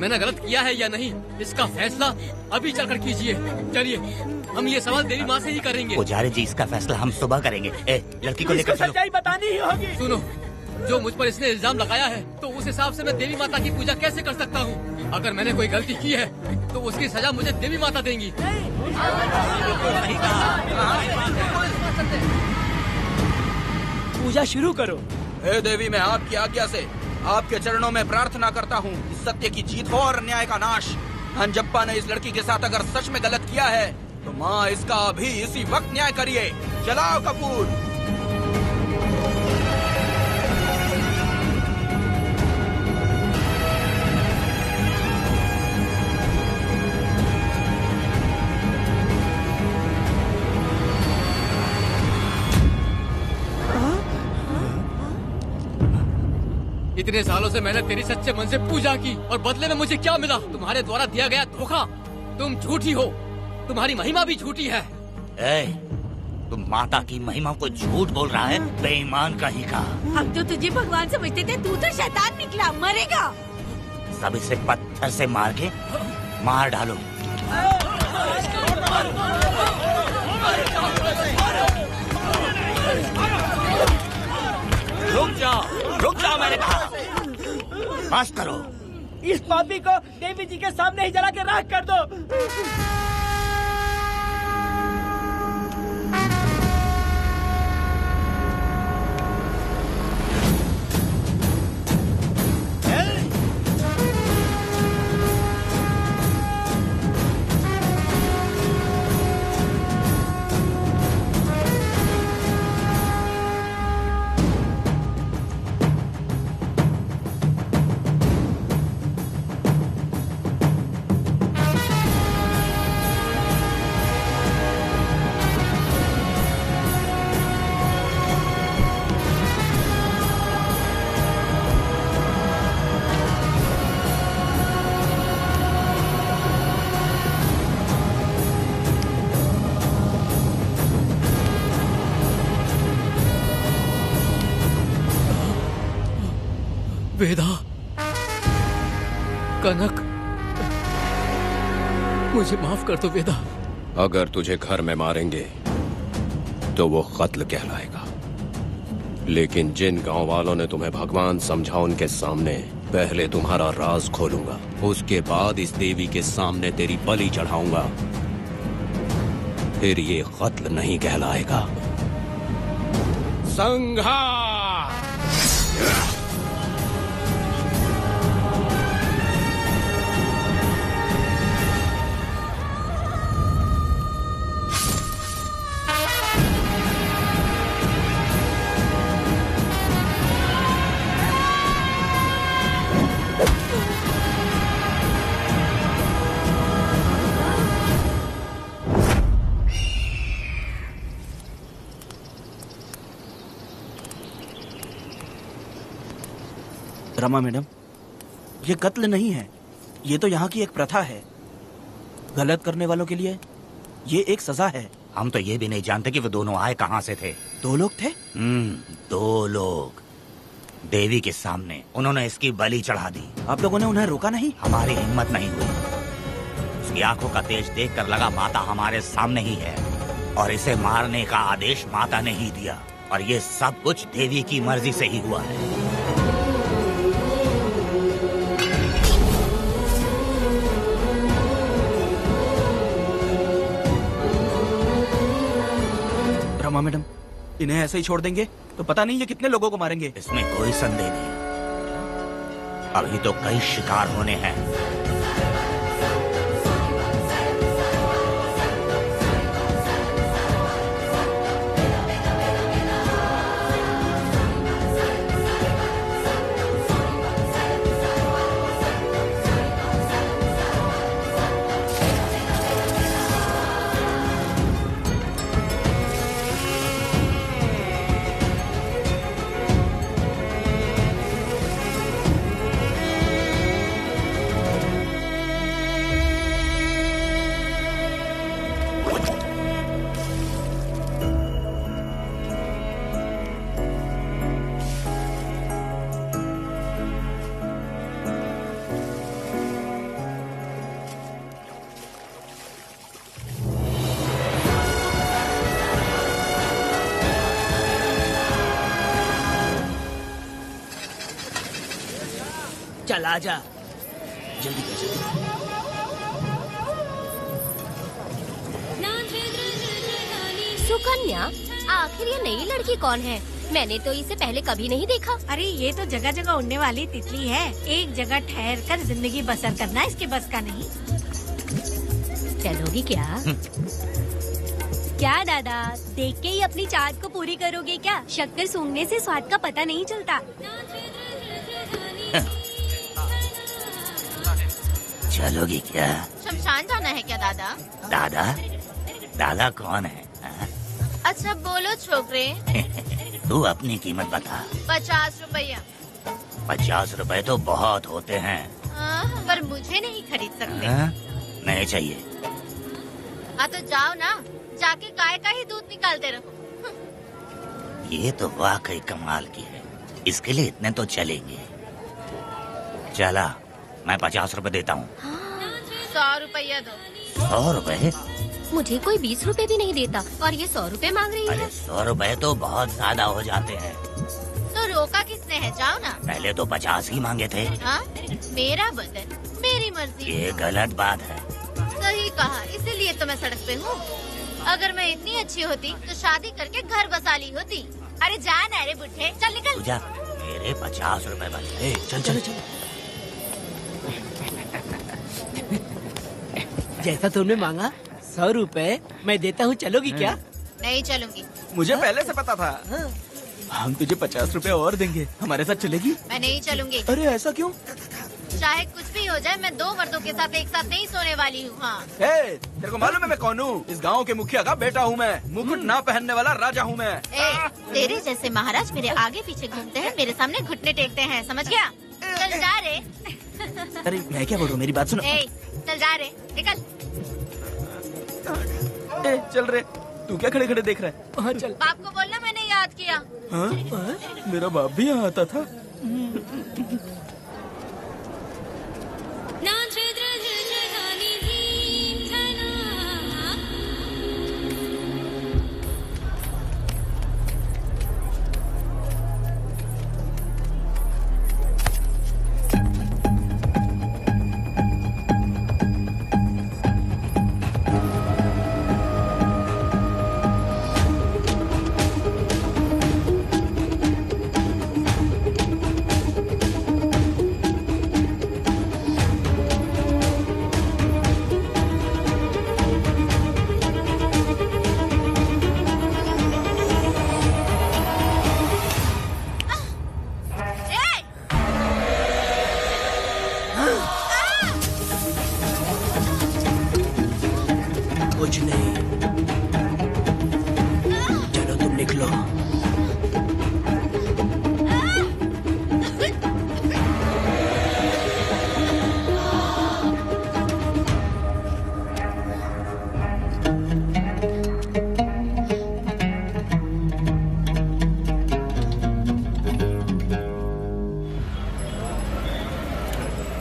मैंने गलत किया है या नहीं, इसका फैसला अभी चलकर कीजिए। चलिए हम ये सवाल देवी माँ से ही करेंगे। पुजारी जी, इसका फैसला हम सुबह करेंगे। लड़की को लेकर चलो। सच्चाई बतानी ही होगी। सुनो, जो मुझ पर इसने इल्जाम लगाया है तो उस हिसाब से मैं देवी माता की पूजा कैसे कर सकता हूँ? अगर मैंने कोई गलती की है तो उसकी सजा मुझे देवी माता देंगी। पूजा शुरू करो। हे देवी, मैं आपकी आज्ञा से आपके चरणों में प्रार्थना करता हूँ कि सत्य की जीत हो और न्याय का नाश। अंजप्पा ने इस लड़की के साथ अगर सच में गलत किया है तो माँ इसका अभी इसी वक्त न्याय करिए। जलाओ कपूर। इतने सालों से मैंने तेरी सच्चे मन से पूजा की और बदले में मुझे क्या मिला? तुम्हारे द्वारा दिया गया धोखा। तुम झूठी हो, तुम्हारी महिमा भी झूठी है। तुम माता की महिमा को झूठ बोल रहा है, बेईमान कहीं का। हम तो तुझे भगवान समझते थे, तू तो शैतान निकला, मरेगा। सब इसे पत्थर से मार के मार डालो। रुक जाओ मैंने कहा। बस करो। इस पापी को देवी जी के सामने ही जला के राख कर दो। वेदा, कनक, मुझे माफ कर दो वेदा। अगर तुझे घर में मारेंगे तो वो कत्ल कहलाएगा, लेकिन जिन गांव वालों ने तुम्हें भगवान समझा उनके सामने पहले तुम्हारा राज खोलूंगा, उसके बाद इस देवी के सामने तेरी बलि चढ़ाऊंगा, फिर ये कत्ल नहीं कहलाएगा। संघार! रमा मैडम, ये कत्ल नहीं है, ये तो यहाँ की एक प्रथा है। गलत करने वालों के लिए ये एक सजा है। हम तो ये भी नहीं जानते कि वो दोनों आए कहाँ से थे। 2 लोग थे? 2 लोग देवी के सामने, उन्होंने इसकी बलि चढ़ा दी। आप लोगों ने उन्हें रोका नहीं? हमारी हिम्मत नहीं हुई। उसकी आंखों का तेज देखकर लगा माता हमारे सामने ही है, और इसे मारने का आदेश माता ने ही दिया, और ये सब कुछ देवी की मर्जी से ही हुआ है। रमा मैडम, इन्हें ऐसे ही छोड़ देंगे तो पता नहीं ये कितने लोगों को मारेंगे। इसमें कोई संदेह नहीं, अभी तो कई शिकार होने हैं। चल आजा, जल्दी कर जल्दी। सुकन्या, आखिर ये नई लड़की कौन है? मैंने तो इसे पहले कभी नहीं देखा। अरे ये तो जगह जगह उड़ने वाली तितली है। एक जगह ठहर कर जिंदगी बसर करना इसके बस का नहीं। चलोगी क्या? क्या दादा, देख के ही अपनी चाहत को पूरी करोगे क्या? शक्कर सूंघने से स्वाद का पता नहीं चलता। चलोगी क्या? शमशान जाना है क्या दादा? दादा? दादा कौन है? अच्छा बोलो छोकरे। तू अपनी कीमत बता। 50 रुपया। 50 रुपए तो बहुत होते हैं। पर मुझे नहीं खरीद सकते। नहीं चाहिए। हाँ तो जाओ ना, जाके गाय का ही दूध निकालते रहो। ये तो वाकई कमाल की है, इसके लिए इतने तो चलेंगे। चला, मैं 50 रुपए देता हूँ। 100 रुपया दो। 100 रुपए? मुझे कोई 20 रुपए भी नहीं देता, और ये 100 रुपए मांग रही है। अरे 100 रुपए तो बहुत ज्यादा हो जाते हैं। तो रोका किसने है? जाओ ना। पहले तो 50 ही मांगे थे। हाँ? मेरा बदन, मेरी मर्जी। ये गलत बात है। सही कहा, इसीलिए तो मैं सड़क पे हूँ। अगर मैं इतनी अच्छी होती तो शादी करके घर बसा ली होती। अरे जा ना रे बुढ़े, चल निकल। पूजा, मेरे 50 रुपए बचे। चल चल चल। जैसा तुमने मांगा 100 रुपए मैं देता हूँ, चलोगी क्या? नहीं चलूंगी। मुझे पहले से पता था। हम तुझे 50 रुपए और देंगे, हमारे साथ चलेगी? मैं नहीं चलूंगी। अरे ऐसा क्यों? चाहे कुछ भी हो जाए, मैं 2 मर्दों के साथ एक साथ नहीं सोने वाली हूँ। हाँ। तेरे को मालूम है मैं कौन हूँ? इस गांव के मुखिया का बेटा हूँ मैं। मुकुट ना पहनने वाला राजा हूँ मैं। तेरे जैसे महाराज मेरे आगे पीछे घूमते हैं, मेरे सामने घुटने टेकते हैं, समझ गया? चल जा रे। अरे मैं क्या बोल रहा हूँ, मेरी बात सुनो। चल जा रे, निकल। चल रे, तू क्या खड़े खड़े देख रहा है? हाँ चल। बाप को बोलना मैंने याद किया। हाँ? मेरा बाप भी यहाँ आता था।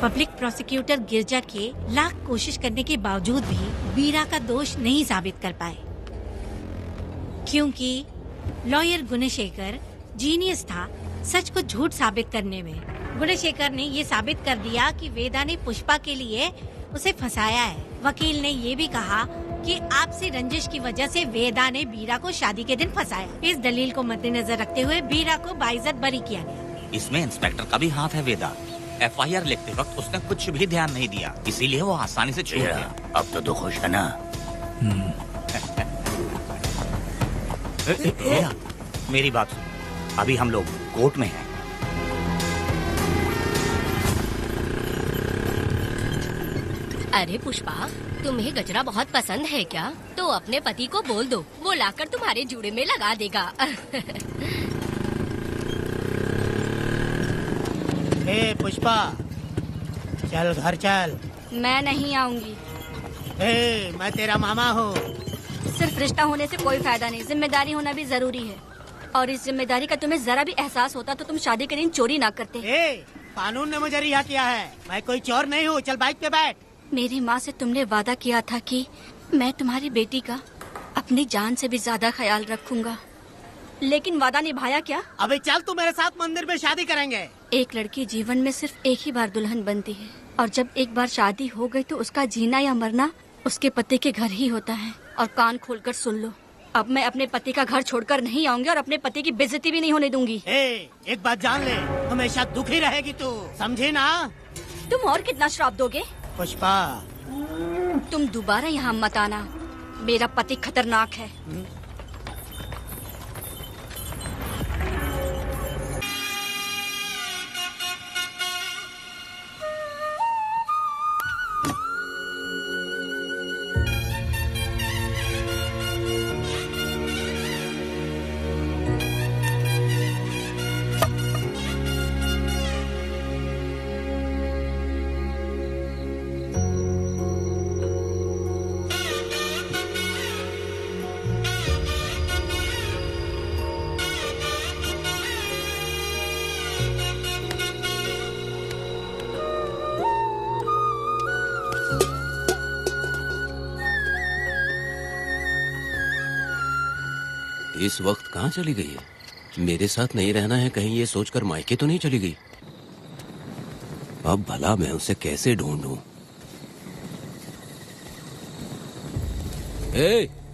पब्लिक प्रोसिक्यूटर गिरजा के लाख कोशिश करने के बावजूद भी बीरा का दोष नहीं साबित कर पाए, क्योंकि लॉयर गुणशेखर जीनियस था सच को झूठ साबित करने में। गुणशेखर ने ये साबित कर दिया कि वेदा ने पुष्पा के लिए उसे फंसाया है। वकील ने ये भी कहा कि आपसी रंजिश की वजह से वेदा ने बीरा को शादी के दिन फंसाया। इस दलील को मद्देनजर रखते हुए बीरा को बाइज्जत बरी किया गया। इसमें इंस्पेक्टर का भी हाथ है वेदा। FIR लिखते वक्त उसने कुछ भी ध्यान नहीं दिया, इसीलिए वो आसानी से छूट गया। अब तो तू खुश है ना? मेरी बात सुन, अभी हम लोग कोर्ट में हैं। अरे पुष्पा, तुम्हें गजरा बहुत पसंद है क्या? तो अपने पति को बोल दो, वो लाकर तुम्हारे जूड़े में लगा देगा। हे पुष्पा, चल घर चल। मैं नहीं आऊंगी। हे, मैं तेरा मामा हूँ। सिर्फ रिश्ता होने से कोई फायदा नहीं, जिम्मेदारी होना भी जरूरी है। और इस जिम्मेदारी का तुम्हें जरा भी एहसास होता तो तुम शादी के दिन चोरी ना करते। कानून ने मुझे रिहा किया है, मैं कोई चोर नहीं हूँ। चल बाइक पे बैठ। मेरी माँ से तुमने वादा किया था कि मैं तुम्हारी बेटी का अपनी जान से भी ज्यादा ख्याल रखूंगा, लेकिन वादा निभाया क्या? अबे चल, तू मेरे साथ मंदिर में शादी करेंगे। एक लड़की जीवन में सिर्फ एक ही बार दुल्हन बनती है, और जब एक बार शादी हो गई तो उसका जीना या मरना उसके पति के घर ही होता है। और कान खोलकर सुन लो, अब मैं अपने पति का घर छोड़कर नहीं आऊंगी और अपने पति की बेइज्जती भी नहीं होने दूंगी। एक बात जान ले, हमेशा दुखी रहेगी तू, समझी ना? तुम और कितना श्राप दोगे? पुष्पा, तुम दोबारा यहाँ मत आना, मेरा पति खतरनाक है। इस वक्त कहाँ चली गई है? मेरे साथ नहीं रहना है कहीं ये सोचकर मायके तो नहीं चली गई? अब भला मैं उसे कैसे ढूंढूं?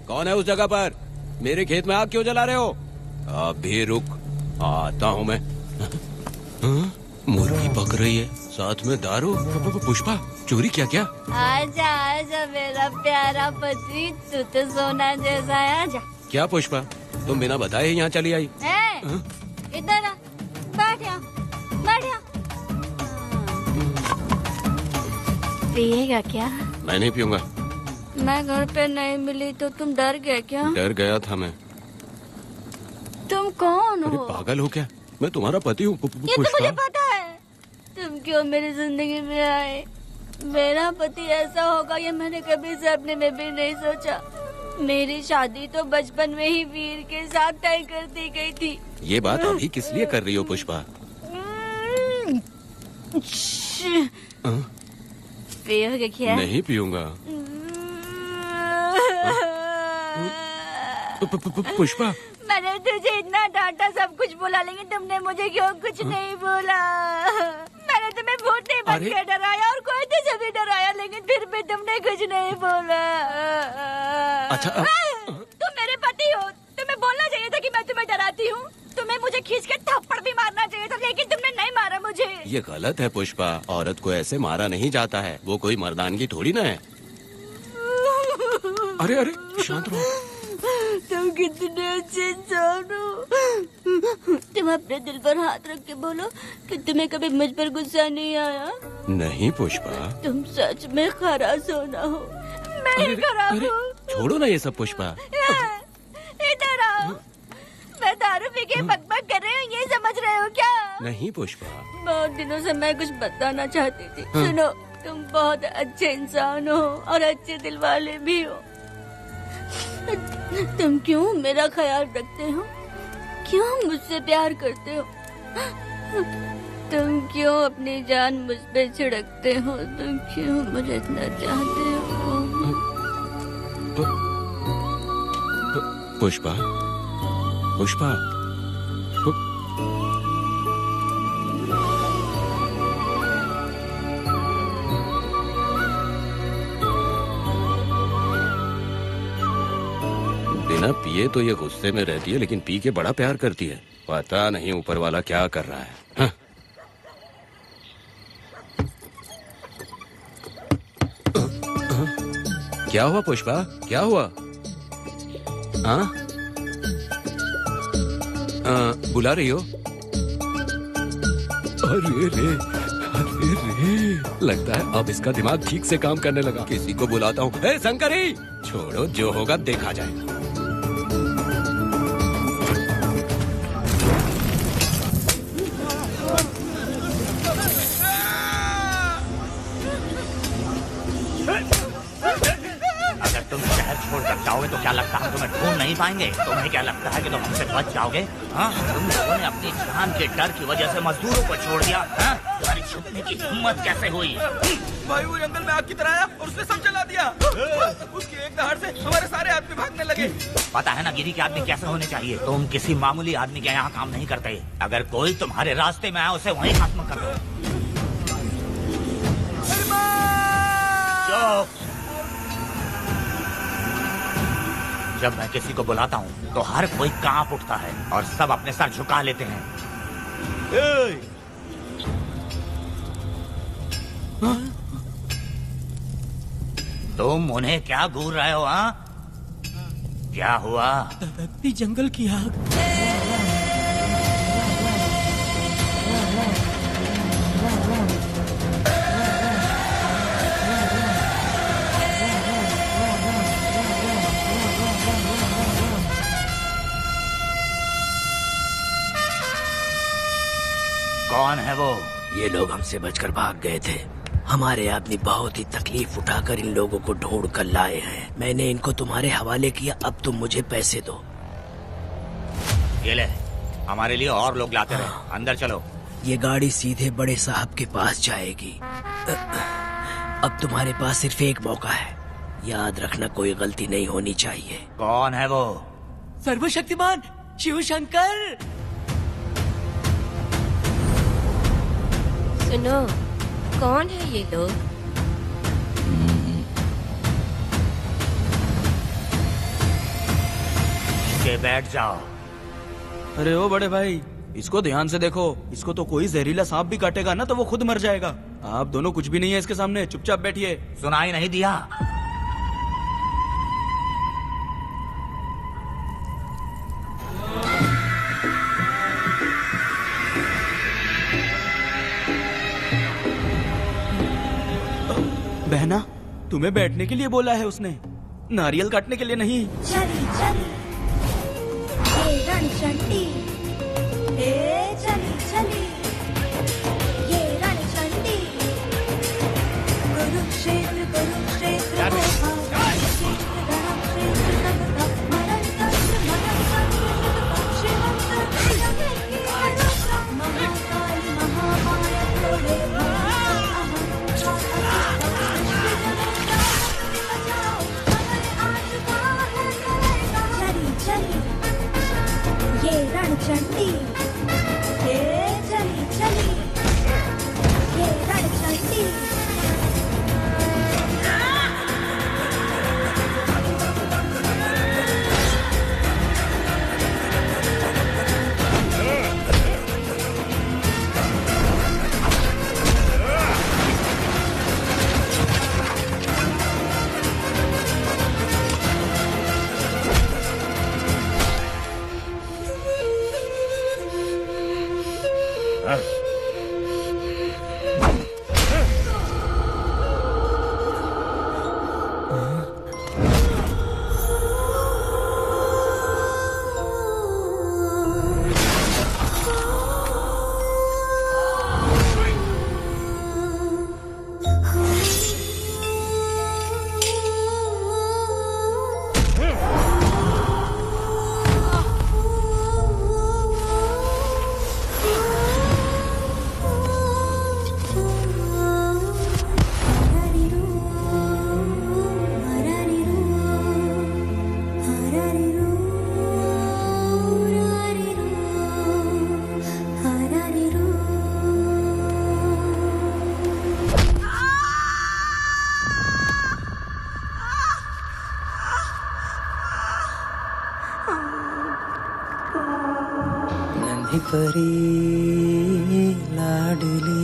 कौन है उस जगह पर? मेरे खेत में आग क्यों जला रहे हो? अभी रुक, आता हूँ मैं। मुर्गी पक रही है, साथ में दारू। पुष्पा, चोरी क्या? आजा आजा मेरा प्यारा पति, तू तो सोना जैसा है। आजा। क्या पुष्पा, तुम बिना बताए यहाँ चली आई? इधर आ, बैठ यहाँ, बैठ यहाँ। पिएगा क्या? मैं नहीं पीऊंगा। मैं घर पे नहीं मिली तो तुम डर गए क्या? डर गया था मैं। तुम कौन हो? अरे पागल हो क्या? मैं तुम्हारा पति हूँ। ये तो मुझे पता है। तुम क्यों मेरी जिंदगी में आए? मेरा पति ऐसा होगा ये मैंने कभी सपने में भी नहीं सोचा। मेरी शादी तो बचपन में ही वीर के साथ तय कर दी गई थी। ये बात अभी किस लिए कर रही हो पुष्पा? पियोगे क्या? नहीं पीऊंगा। पुष्पा, मैंने तुझे इतना डांटा, सब कुछ बोला, लेकिन तुमने मुझे क्यों कुछ नहीं बोला? मैंने तुम्हें भूत नहीं बन के डराया और कोई तुझे भी डराया, लेकिन फिर भी तुमने कुछ नहीं बोला। अच्छा, तुम मेरे पति हो, तुम्हें बोलना चाहिए था कि मैं तुम्हें डराती हूँ। तुम्हें मुझे खींच के थप्पड़ भी मारना चाहिए था, लेकिन तुमने नहीं मारा मुझे। ये गलत है पुष्पा, औरत को ऐसे मारा नहीं जाता है, वो कोई मर्दानगी थोड़ी ना है। अरे अरे शांत रहो। तुम कितने अच्छे इंसान हो। तुम अपने दिल पर हाथ रख के बोलो कि तुम्हें कभी मुझ पर गुस्सा नहीं आया। नहीं पुष्पा, तुम सच में खरा सोना हो। मैं ही खराब हूँ। छोड़ो ना ये सब पुष्पा। इधर आओ। मैं दारू पी के बकबक कर रही हूँ, ये समझ रहे हो क्या? नहीं पुष्पा, बहुत दिनों से मैं कुछ बताना चाहती थी। सुनो, तुम बहुत अच्छे इंसान हो और अच्छे दिल वाले भी हो। तुम क्यों मेरा ख्याल रखते हो? क्यों मुझसे प्यार करते हो? तुम क्यों अपनी जान मुझ पे छिड़कते हो? तुम क्यों मुझे इतना चाहते हो? पुष्पा, पुष्पा, बिना पिए तो ये गुस्से में रहती है, लेकिन पी के बड़ा प्यार करती है। पता नहीं ऊपर वाला क्या कर रहा है। हाँ? क्या हुआ पुष्पा, क्या हुआ? हाँ? बुला रही हो? अरे रे, अरे रे, लगता है अब इसका दिमाग ठीक से काम करने लगा। किसी को बुलाता हूँ। ए शंकरी, छोड़ो, जो होगा देखा जाएगा। जाओगे तो क्या लगता है तुम्हें ढूंढ नहीं पाएंगे? तुम्हें क्या लगता है कि तुम हमसे बच जाओगे? हाँ, तुम लोगों ने अपनी जान के डर की वजह से मजदूरों को छोड़ दिया। हाँ? तुम्हारी छुपने की हिम्मत कैसे हुई? भाई वो जंगल में आग की तरह आया और उसने सब जला दिया। उसकी एक दहाड़ से हमारे सारे आदमी भागने लगे। पता है ना गिरी के आदमी कैसे होने चाहिए? तुम किसी मामूली आदमी के यहाँ काम नहीं करते। अगर कोई तुम्हारे रास्ते में आया उसे वहीं खत्म कर दो। जब मैं किसी को बुलाता हूँ तो हर कोई कांप उठता है और सब अपने सर झुका लेते हैं। तुम उन्हें क्या घूर रहे हो? हाँ, क्या हुआ? जंगल की आग। कौन है वो? ये लोग हमसे बचकर भाग गए थे। हमारे आदमी बहुत ही तकलीफ उठाकर इन लोगों को ढूंढ कर लाए हैं। मैंने इनको तुम्हारे हवाले किया, अब तुम मुझे पैसे दो। ये ले, हमारे लिए और लोग लाते रहे। अंदर चलो। ये गाड़ी सीधे बड़े साहब के पास जाएगी। अब तुम्हारे पास सिर्फ एक मौका है, याद रखना कोई गलती नहीं होनी चाहिए। कौन है वो? सर्वशक्तिमान शिव शंकर। सुनो, कौन है ये लोग? बैठ जाओ। अरे ओ बड़े भाई, इसको ध्यान से देखो। इसको तो कोई जहरीला सांप भी काटेगा ना तो वो खुद मर जाएगा। आप दोनों कुछ भी नहीं है इसके सामने, चुपचाप बैठिए। सुनाई नहीं दिया? बहना, तुम्हें बैठने के लिए बोला है उसने, नारियल काटने के लिए नहीं। चली चली ये रणचंडी, चली चली ये रणचंडी, कुरुक्षेत्र कुरुक्षेत्र परी लाडली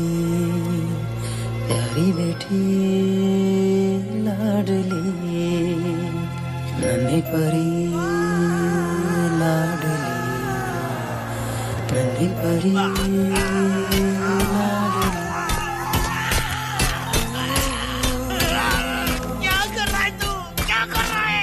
प्यारी बेटी लाडली नन्ही परी लाडली नन्ही परी क्या कर रहा है तू? क्या कर रहा है?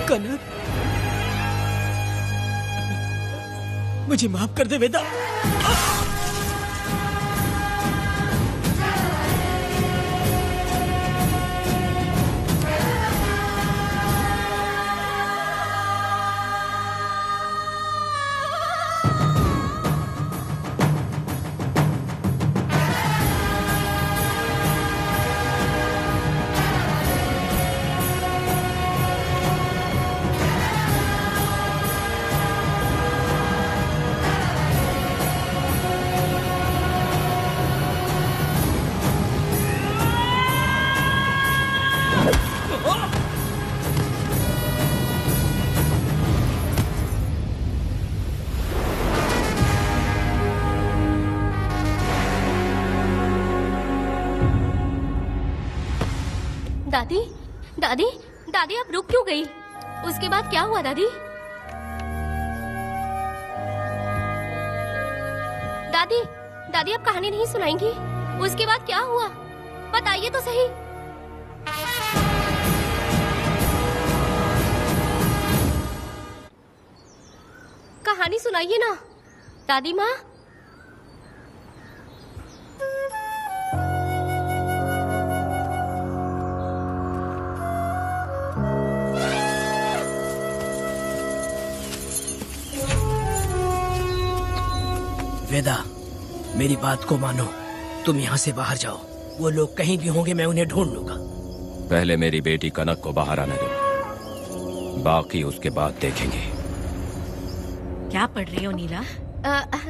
कनक, मुझे माफ कर दे वेदा। दादी, दादी, दादी आप रुक क्यों गई? उसके बाद क्या हुआ दादी? दादी, दादी आप कहानी नहीं सुनाएंगी? उसके बाद क्या हुआ? बताइए तो सही। कहानी सुनाइए ना, दादी माँ। वेदा, मेरी बात को मानो, तुम यहाँ से बाहर जाओ। वो लोग कहीं भी होंगे, मैं उन्हें ढूंढ लूंगा। पहले मेरी बेटी कनक को बाहर आने दो, बाकी उसके बाद देखेंगे। क्या पढ़ रही हो नीला?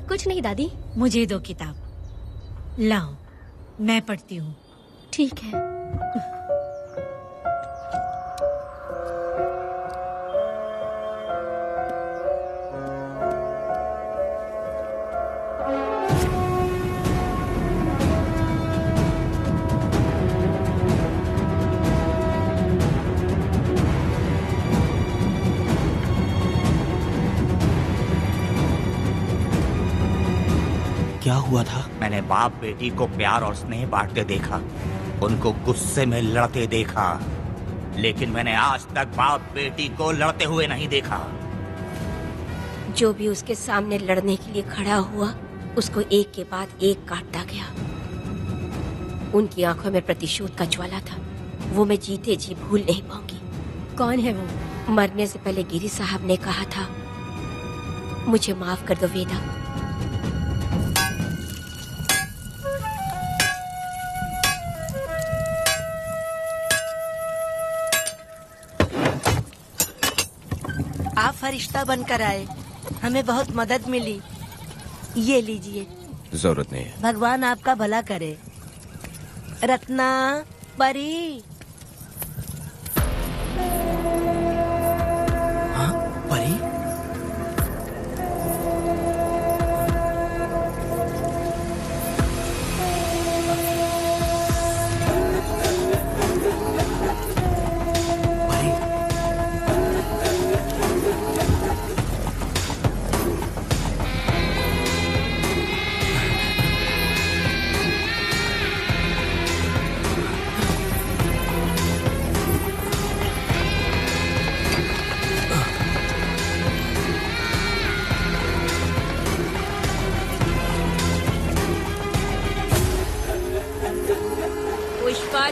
कुछ नहीं दादी। मुझे दो किताब लाओ, मैं पढ़ती हूँ। ठीक है। क्या हुआ था? मैंने बाप बेटी को प्यार और स्नेह बांटते देखा, उनको गुस्से में लड़ते देखा, लेकिन मैंने आज तक बाप बेटी को लड़ते हुए नहीं देखा। जो भी उसके सामने लड़ने के लिए खड़ा हुआ, उसको एक के बाद एक काटता गया। उनकी आंखों में प्रतिशोध का ज्वाला था, वो मैं जीते जी भूल नहीं पाऊंगी। कौन है वो? मरने से पहले गिरी साहब ने कहा था, मुझे माफ कर दो वेदा। आप फरिश्ता बनकर आए, हमें बहुत मदद मिली। ये लीजिए। जरूरत नहीं है। भगवान आपका भला करे। रत्ना, परी। हाँ, परी?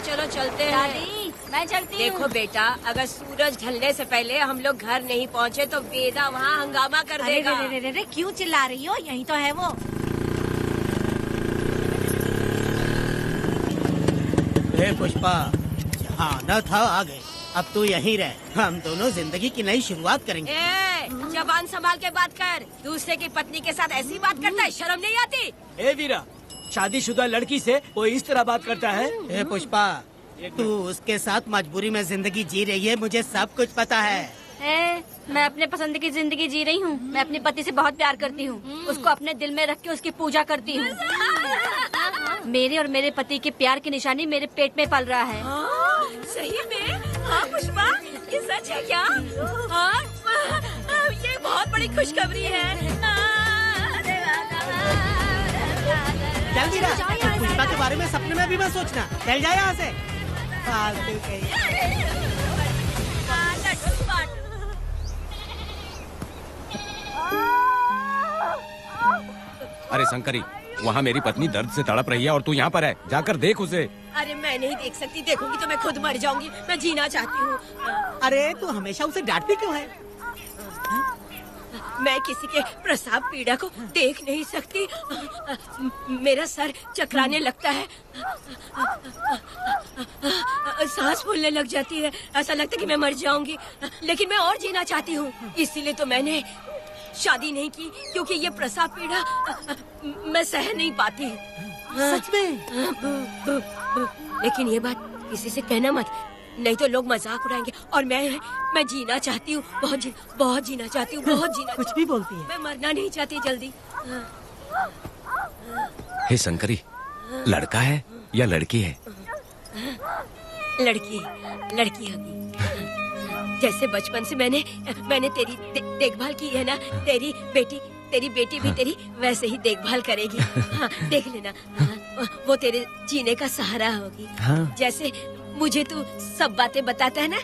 चलो चलते हैं। दादी, मैं चलती हूँ। देखो बेटा, अगर सूरज ढलने से पहले हम लोग घर नहीं पहुँचे तो वेदा वहाँ हंगामा कर देगा। अरे क्यों चिल्ला रही हो? यही तो है वो। पुष्पा, जहाँ आना था आ गए। अब तू यहीं रह, हम दोनों जिंदगी की नई शुरुआत करेंगे। जबान संभाल के बात कर। दूसरे की पत्नी के साथ ऐसी बात करता है, शर्म नहीं आती? ए वीरा, शादीशुदा लड़की से कोई इस तरह बात करता है? ए पुष्पा, तू उसके साथ मजबूरी में जिंदगी जी रही है, मुझे सब कुछ पता है। मैं अपने पसंद की जिंदगी जी रही हूँ। मैं अपने पति से बहुत प्यार करती हूँ। उसको अपने दिल में रख के उसकी पूजा करती हूँ। मेरे और मेरे पति के प्यार की निशानी मेरे पेट में पल रहा है। सही में? हाँ पुष्पा, ये सच है क्या? हाँ, ये बहुत बड़ी खुशखबरी है। जल्दी रह, पुष्पा के बारे में सपने में भी मत सोचना। चल जाए यहाँ से। अरे शंकरी, वहाँ मेरी पत्नी दर्द से तड़प रही है और तू यहाँ पर है। जाकर देख उसे। अरे मैं नहीं देख सकती, देखूंगी तो मैं खुद मर जाऊंगी। मैं जीना चाहती हूँ। अरे तू हमेशा उसे डांटती क्यों है? मैं किसी के प्रसाव पीड़ा को देख नहीं सकती। मेरा सर चकराने लगता है, सांस फूलने लग जाती है, ऐसा लगता है कि मैं मर जाऊंगी। लेकिन मैं और जीना चाहती हूँ, इसीलिए तो मैंने शादी नहीं की, क्योंकि ये प्रसाव पीड़ा मैं सह नहीं पाती। सच में? लेकिन ये बात किसी से कहना मत, नहीं तो लोग मजाक उड़ाएंगे। और मैं जीना चाहती हूँ, बहुत जीना चाहती हूँ, बहुत जीना। कुछ भी बोलती है। मैं मरना नहीं चाहती जल्दी। हे शंकरी, लड़का है या लड़की है? लड़की होगी। जैसे बचपन से मैंने तेरी देखभाल की है ना, तेरी बेटी भी तेरी वैसे ही देखभाल करेगी। हाँ, देख लेना। हाँ, वो तेरे जीने का सहारा होगी। हाँ। जैसे मुझे तू सब बातें बताता है ना,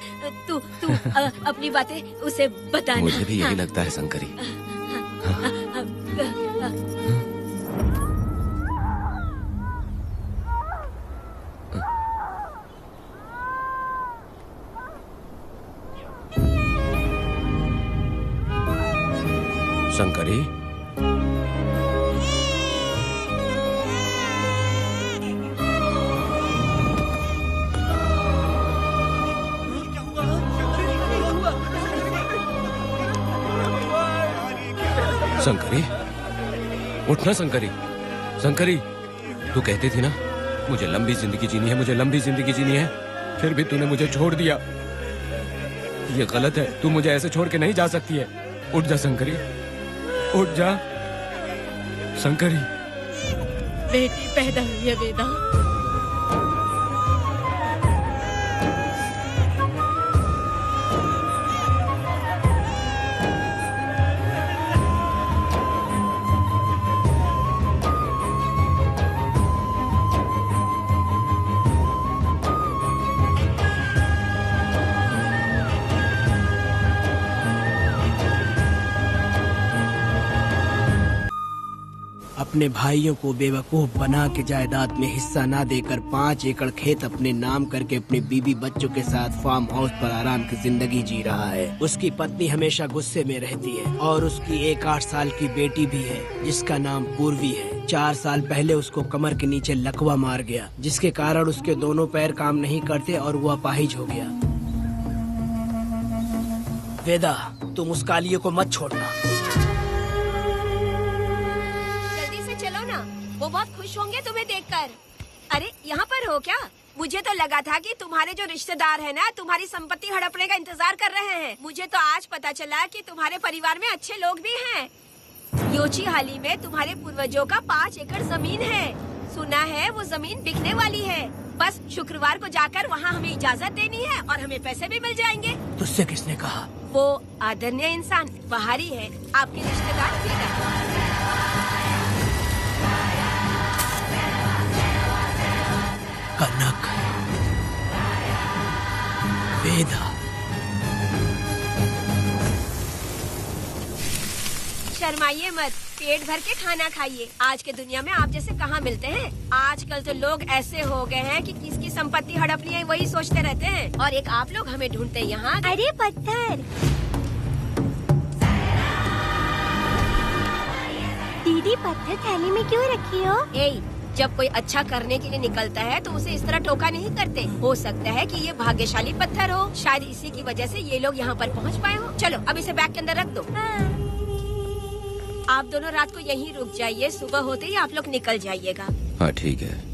तू अपनी बातें उसे बताना। मुझे भी यही हाँ। लगता है शंकरी। शंकरी, शंकरी, उठना शंकरी। शंकरी, तू कहती थी ना मुझे लंबी जिंदगी जीनी है, मुझे लंबी जिंदगी जीनी है, फिर भी तूने मुझे छोड़ दिया। ये गलत है, तू मुझे ऐसे छोड़ के नहीं जा सकती है। उठ जा शंकरी, उठ जा शंकरी। बेटी पैदा हुई है वेदा। अपने भाइयों को बेवकूफ बना के जायदाद में हिस्सा ना देकर 5 एकड़ खेत अपने नाम करके अपने बीबी बच्चों के साथ फार्म हाउस पर आराम की जिंदगी जी रहा है। उसकी पत्नी हमेशा गुस्से में रहती है और उसकी एक 8 साल की बेटी भी है जिसका नाम पूर्वी है। 4 साल पहले उसको कमर के नीचे लकवा मार गया, जिसके कारण उसके दोनों पैर काम नहीं करते और वो अपाहिज हो गया। वेदा, तुम उस कालिये को मत छोड़ना। वो बहुत खुश होंगे तुम्हें देखकर। अरे यहाँ पर हो क्या? मुझे तो लगा था कि तुम्हारे जो रिश्तेदार हैं ना, तुम्हारी संपत्ति हड़पने का इंतजार कर रहे हैं। मुझे तो आज पता चला कि तुम्हारे परिवार में अच्छे लोग भी हैं। योची हाली में तुम्हारे पूर्वजों का 5 एकड़ जमीन है। सुना है वो जमीन बिकने वाली है। बस शुक्रवार को जाकर वहाँ हमें इजाजत देनी है और हमें पैसे भी मिल जाएंगे। तुझसे किसने कहा? वो आदरणीय इंसान बाहरी है, आपके रिश्तेदार। कनक, वेदा। शर्माइए मत, पेट भर के खाना खाइए। आज के दुनिया में आप जैसे कहाँ मिलते हैं। आजकल तो लोग ऐसे हो गए हैं कि किसकी संपत्ति हड़पनी है वही सोचते रहते हैं, और एक आप लोग हमें ढूंढते हैं यहाँ। अरे पत्थर, दीदी पत्थर थैली में क्यों रखी हो? जब कोई अच्छा करने के लिए निकलता है तो उसे इस तरह टोका नहीं करते। हो सकता है कि ये भाग्यशाली पत्थर हो, शायद इसी की वजह से ये लोग यहाँ पर पहुँच पाए हो। चलो अब इसे बैग के अंदर रख दो। आप दोनों रात को यहीं रुक जाइए, सुबह होते ही आप लोग निकल जाइएगा। हाँ ठीक है।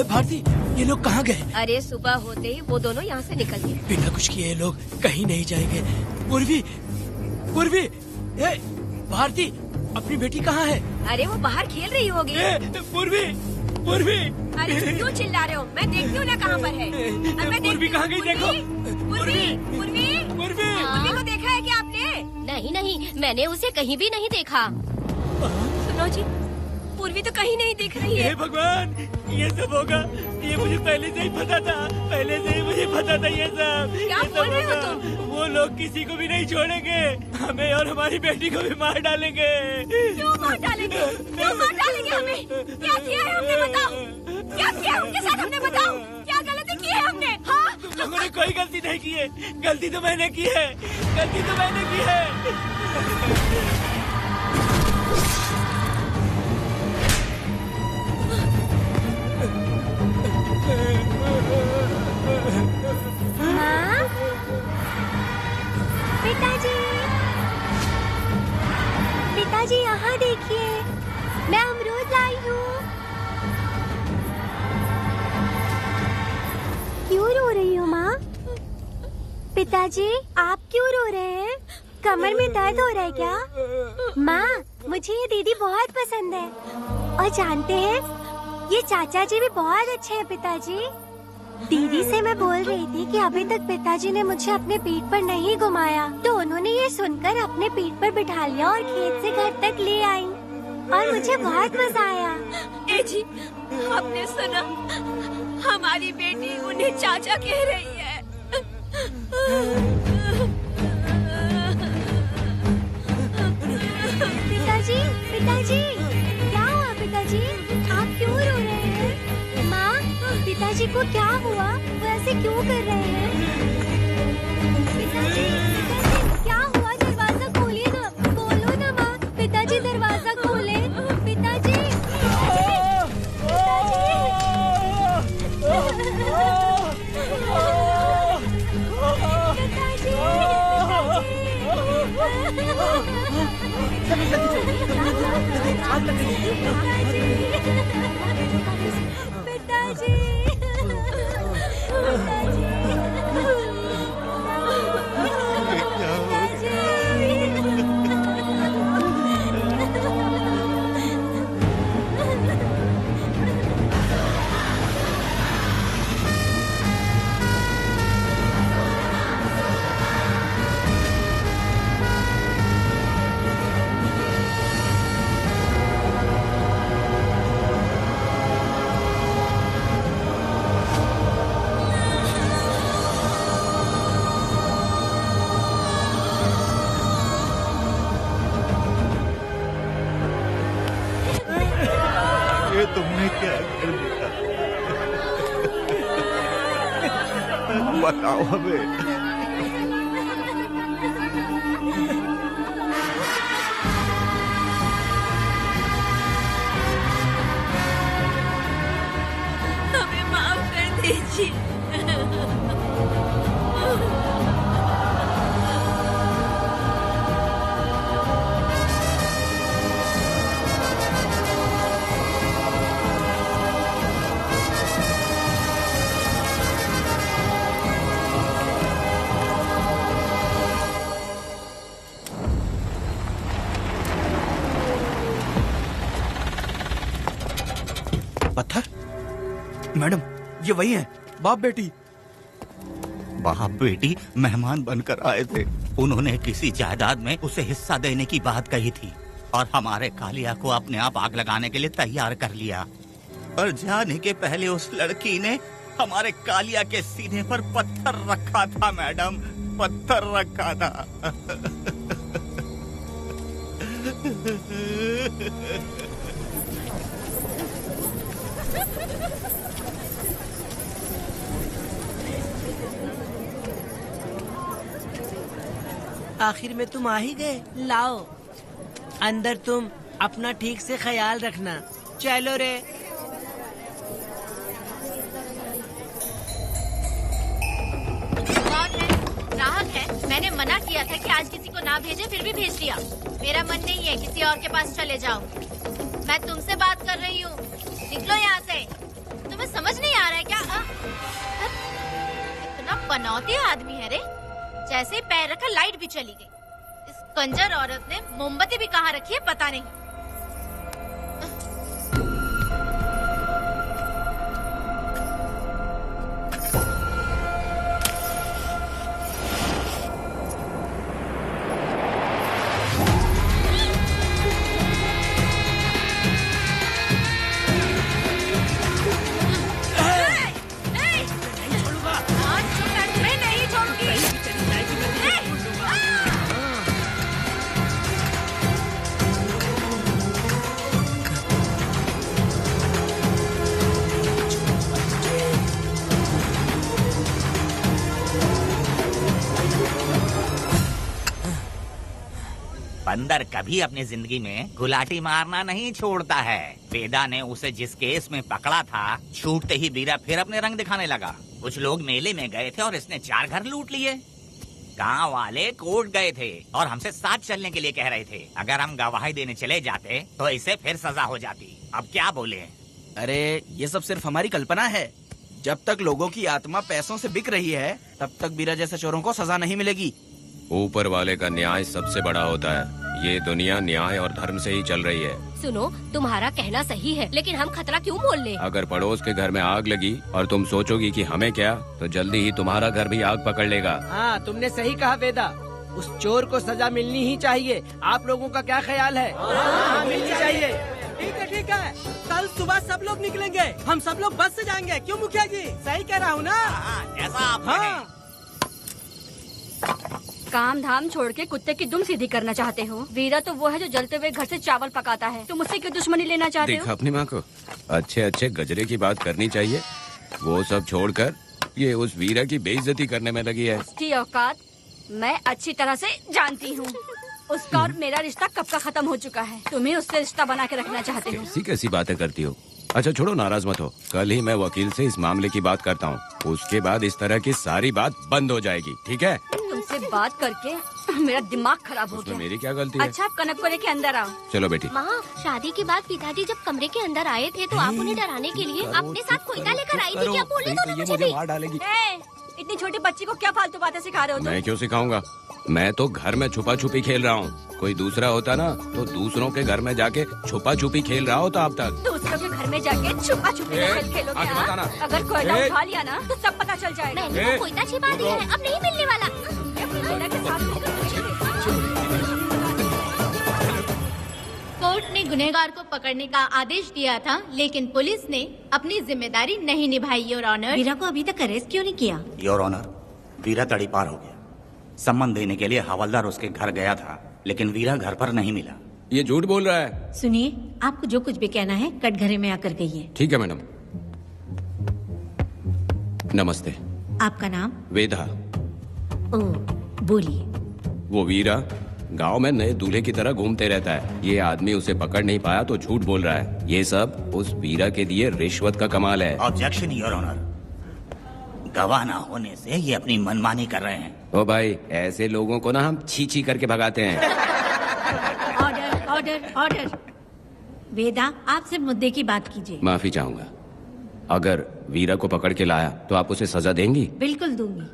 भारती, ये लोग कहाँ गए? अरे सुबह होते ही वो दोनों यहाँ से निकल गए। बिना कुछ किए ये लोग कहीं नहीं जाएंगे। पूर्वी, पूर्वी, भारती, अपनी बेटी कहाँ है? अरे वो बाहर खेल रही होगी। पूर्वी, पूर्वी। अरे क्यों चिल्ला रहे हो? मैं देखती हूँ ना कहाँ पर है। पूर्वी कहाँ गई? देखो। पूर्वी, पूर्वी, पूर्वी, पूर्वी को देखा है क्या आपने? नहीं नहीं, मैंने उसे कहीं भी नहीं देखा। सुनो जी, पूर्वी तो कहीं नहीं दिख रही है। हे भगवान, ये सब होगा, ये मुझे पहले से ही पता था। पहले से ही मुझे पता था ये सब। क्या बोल रहे हो तुम? वो लोग किसी को भी नहीं छोड़ेंगे, हमें और हमारी बेटी को भी मार डालेंगे। क्यों मार डालेंगे? क्यों मार डालेंगे हमें? क्या किया है हमने, बताओ? क्या किया है उनके साथ हमने, बताओ? क्या गलती की है हमने? हाँ? तुम लोगों ने कोई गलती नहीं की है। गलती तो मैंने की है, गलती तो मैंने की है। माँ, पिताजी, पिताजी यहाँ देखिए, मैं अमरूद लाई हूँ। क्यों रो रही हो माँ? पिताजी, आप क्यों रो रहे हैं? कमर में दर्द हो रहा है क्या? माँ, मुझे ये दीदी बहुत पसंद है, और जानते हैं ये चाचा जी भी बहुत अच्छे हैं। पिताजी, दीदी से मैं बोल रही थी कि अभी तक पिताजी ने मुझे अपने पीठ पर नहीं घुमाया, तो उन्होंने ये सुनकर अपने पीठ पर बिठा लिया और खेत से घर तक ले आई, और मुझे बहुत मजा आया। ए जी, आपने सुना? हमारी बेटी उन्हें चाचा कह रही है। पिताजी, पिताजी, क्या हुआ पिताजी? आप क्यों रो रहे हैं? माँ, पिताजी को क्या हुआ? वो ऐसे क्यों कर रहे हैं? पिताजी, पिताजी, क्या हुआ? दरवाजा खोलिए ना, बोलो ना माँ। पिताजी दरवाजा खोले। पिताजी, तुमने क्या कर दिया? बताओ हमें। हमें माफ कर दीजिए। पत्थर? मैडम, ये वही है, बाप बेटी। बाप बेटी मेहमान बनकर आए थे। उन्होंने किसी जायदाद में उसे हिस्सा देने की बात कही थी और हमारे कालिया को अपने आप आग लगाने के लिए तैयार कर लिया। पर जाने के पहले उस लड़की ने हमारे कालिया के सीने पर पत्थर रखा था मैडम, पत्थर रखा था। आखिर में तुम आ ही गए। लाओ अंदर, तुम अपना ठीक से ख्याल रखना। चलो रे। ग्राहक है, मैंने मना किया था कि आज किसी को ना भेजे, फिर भी भेज दिया। मेरा मन नहीं है किसी और के पास चले जाओ। मैं तुमसे बात कर रही हूँ, निकलो यहाँ से। तुम्हें समझ नहीं आ रहा है क्या? इतना पनौती आदमी है रे, जैसे ही पैर रखा लाइट भी चली गई। इस कंजर औरत ने मोमबत्ती भी कहाँ रखी है पता नहीं। बंदर कभी अपनी जिंदगी में गुलाटी मारना नहीं छोड़ता है। वेदा ने उसे जिस केस में पकड़ा था, छूटते ही वीरा फिर अपने रंग दिखाने लगा। कुछ लोग मेले में गए थे और इसने 4 घर लूट लिए। गांव वाले कोर्ट गए थे और हमसे साथ चलने के लिए कह रहे थे। अगर हम गवाही देने चले जाते तो इसे फिर सजा हो जाती। अब क्या बोले? अरे ये सब सिर्फ हमारी कल्पना है। जब तक लोगों की आत्मा पैसों से बिक रही है, तब तक वीरा जैसे चोरों को सजा नहीं मिलेगी। ऊपर वाले का न्याय सबसे बड़ा होता है। ये दुनिया न्याय और धर्म से ही चल रही है। सुनो, तुम्हारा कहना सही है, लेकिन हम खतरा क्यों मोल ले? अगर पड़ोस के घर में आग लगी और तुम सोचोगी कि हमें क्या, तो जल्दी ही तुम्हारा घर भी आग पकड़ लेगा। हाँ, तुमने सही कहा वेदा। उस चोर को सजा मिलनी ही चाहिए। आप लोगों का क्या ख्याल है? हाँ, मिलनी चाहिए। ठीक है। कल सुबह सब लोग निकलेंगे। हम सब लोग बस से जाएंगे। क्यों मुखिया जी? सही कह रहा हूँ ना? ऐसा आप हाँ। काम धाम छोड़ के कुत्ते की दुम सीधी करना चाहते हो। वीरा तो वो है जो जलते हुए घर से चावल पकाता है। तुम उससे क्यों दुश्मनी लेना चाहते हो? देखा अपनी माँ को, अच्छे अच्छे गजरे की बात करनी चाहिए। वो सब छोड़कर ये उस वीरा की बेइज्जती करने में लगी है। उसकी औकात मैं अच्छी तरह से जानती हूँ। उसका और मेरा रिश्ता कब का खत्म हो चुका है। तुम्हें उससे रिश्ता बना के रखना चाहते हो। कैसी कैसी बातें करती हो। अच्छा छोड़ो, नाराज मत हो। कल ही मैं वकील से इस मामले की बात करता हूँ। उसके बाद इस तरह की सारी बात बंद हो जाएगी, ठीक है? तुमसे बात करके मेरा दिमाग खराब हो गया। मेरी क्या गलती है? अच्छा, आप कनक को लेके अंदर आओ। चलो बेटी। माँ, शादी के बाद पिताजी जब कमरे के अंदर आए थे तो आप उन्हें डराने के लिए अपने साथ कोयता लेकर आई थी। क्या बोले दोनों मुझे भी? मार डालेगी। इतनी छोटी बच्ची को क्या फालतू बातें सिखा रहे हो तुम? मैं क्यों सिखाऊंगा? मैं तो घर में छुपा छुपी खेल रहा हूँ। कोई दूसरा होता ना तो दूसरों के घर में जाके छुपा छुपी खेल रहा होता अब तक। दूसरों के घर में जाके छुपा छुपी खेलोगे? अगर कोयला उठा लिया ना तो सब पता चल जाएगा। मैंने वो कोयता छिपा दिया है, अब नहीं मिलने वाला। कोर्ट ने गुनहगार को पकड़ने का आदेश दिया था, लेकिन पुलिस ने अपनी जिम्मेदारी नहीं निभाई। योर ऑनर, वीरा को अभी तक अरेस्ट क्यों नहीं किया? योर ऑनर, वीरा तड़ी पार हो गया। सम्मान देने के लिए हवलदार उसके घर गया था, लेकिन वीरा घर पर नहीं मिला। ये झूठ बोल रहा है। सुनिए, आपको जो कुछ भी कहना है कटघरे में आकर कहिए। ठीक है मैडम। नमस्ते। आपका नाम? वेदा। ओ, बोलिए। वो वीरा गांव में नए दूल्हे की तरह घूमते रहता है। ये आदमी उसे पकड़ नहीं पाया तो झूठ बोल रहा है। ये सब उस वीरा के दिए रिश्वत का कमाल है। Objection your honour. गवाह ना होने से ये अपनी मनमानी कर रहे हैं। ओ भाई, ऐसे लोगों को ना हम छी छी करके भगाते हैं। Order order order. वेदा, आपसे मुद्दे की बात कीजिए। माफी चाहूंगा। अगर वीरा को पकड़ के लाया तो आप उसे सजा देंगी? बिल्कुल दूंगी।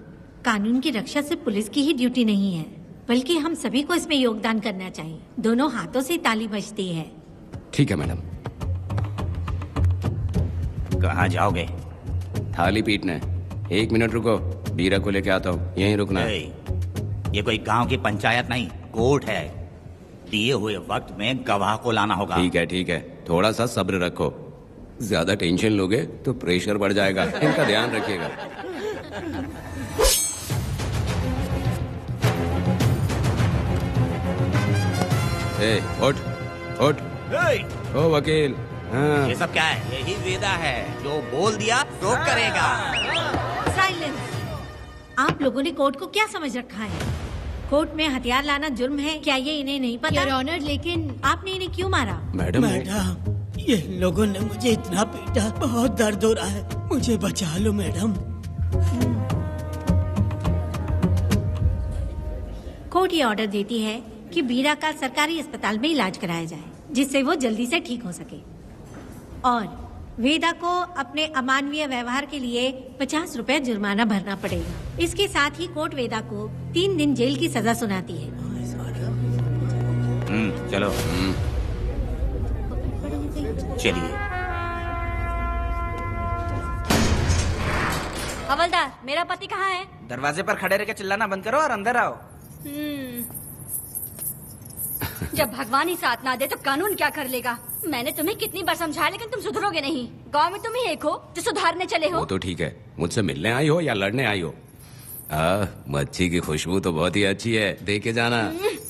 कानून की रक्षा सिर्फ पुलिस की ही ड्यूटी नहीं है, बल्कि हम सभी को इसमें योगदान करना चाहिए। दोनों हाथों से ताली बजती है। ठीक है मैडम। कहाँ जाओगे? थाली पीटने। 1 मिनट रुको। बीरा को लेके आता हूँ, यहीं रुकना। ये कोई गांव की पंचायत नहीं, कोर्ट है। दिए हुए वक्त में गवाह को लाना होगा। ठीक है, थोड़ा सा सब्र रखो। ज्यादा टेंशन लोगे तो प्रेशर बढ़ जाएगा, इनका ध्यान रखिएगा। उठ ओ वकील। हाँ। ये सब क्या है? यही वेदा है, जो बोल दिया तो करेगा। साइलेंस। आप लोगों ने कोर्ट को क्या समझ रखा है? कोर्ट में हथियार लाना जुर्म है, क्या ये इन्हें नहीं पता? योर ऑनर, लेकिन आपने इन्हें क्यों मारा? मैडम, ये लोगों ने मुझे इतना पीटा, बहुत दर्द हो रहा है, मुझे बचा लो मैडम। कोर्ट ये ऑर्डर देती है कि बीरा का सरकारी अस्पताल में इलाज कराया जाए, जिससे वो जल्दी से ठीक हो सके। और वेदा को अपने अमानवीय व्यवहार के लिए 50 रुपए जुर्माना भरना पड़ेगा। इसके साथ ही कोर्ट वेदा को 3 दिन जेल की सजा सुनाती है। चलो चलिए। हवलदार, मेरा पति कहाँ है? दरवाजे पर खड़े रह के चिल्लाना बंद करो और अंदर आओ। जब भगवान ही साथ ना दे तो कानून क्या कर लेगा? मैंने तुम्हें कितनी बार समझाया, लेकिन तुम सुधरोगे नहीं। गांव में तुम ही एक हो जो सुधारने चले हो। वो तो ठीक है, मुझसे मिलने आई हो या लड़ने आई हो। मच्छी की खुशबू तो बहुत ही अच्छी है, दे के जाना।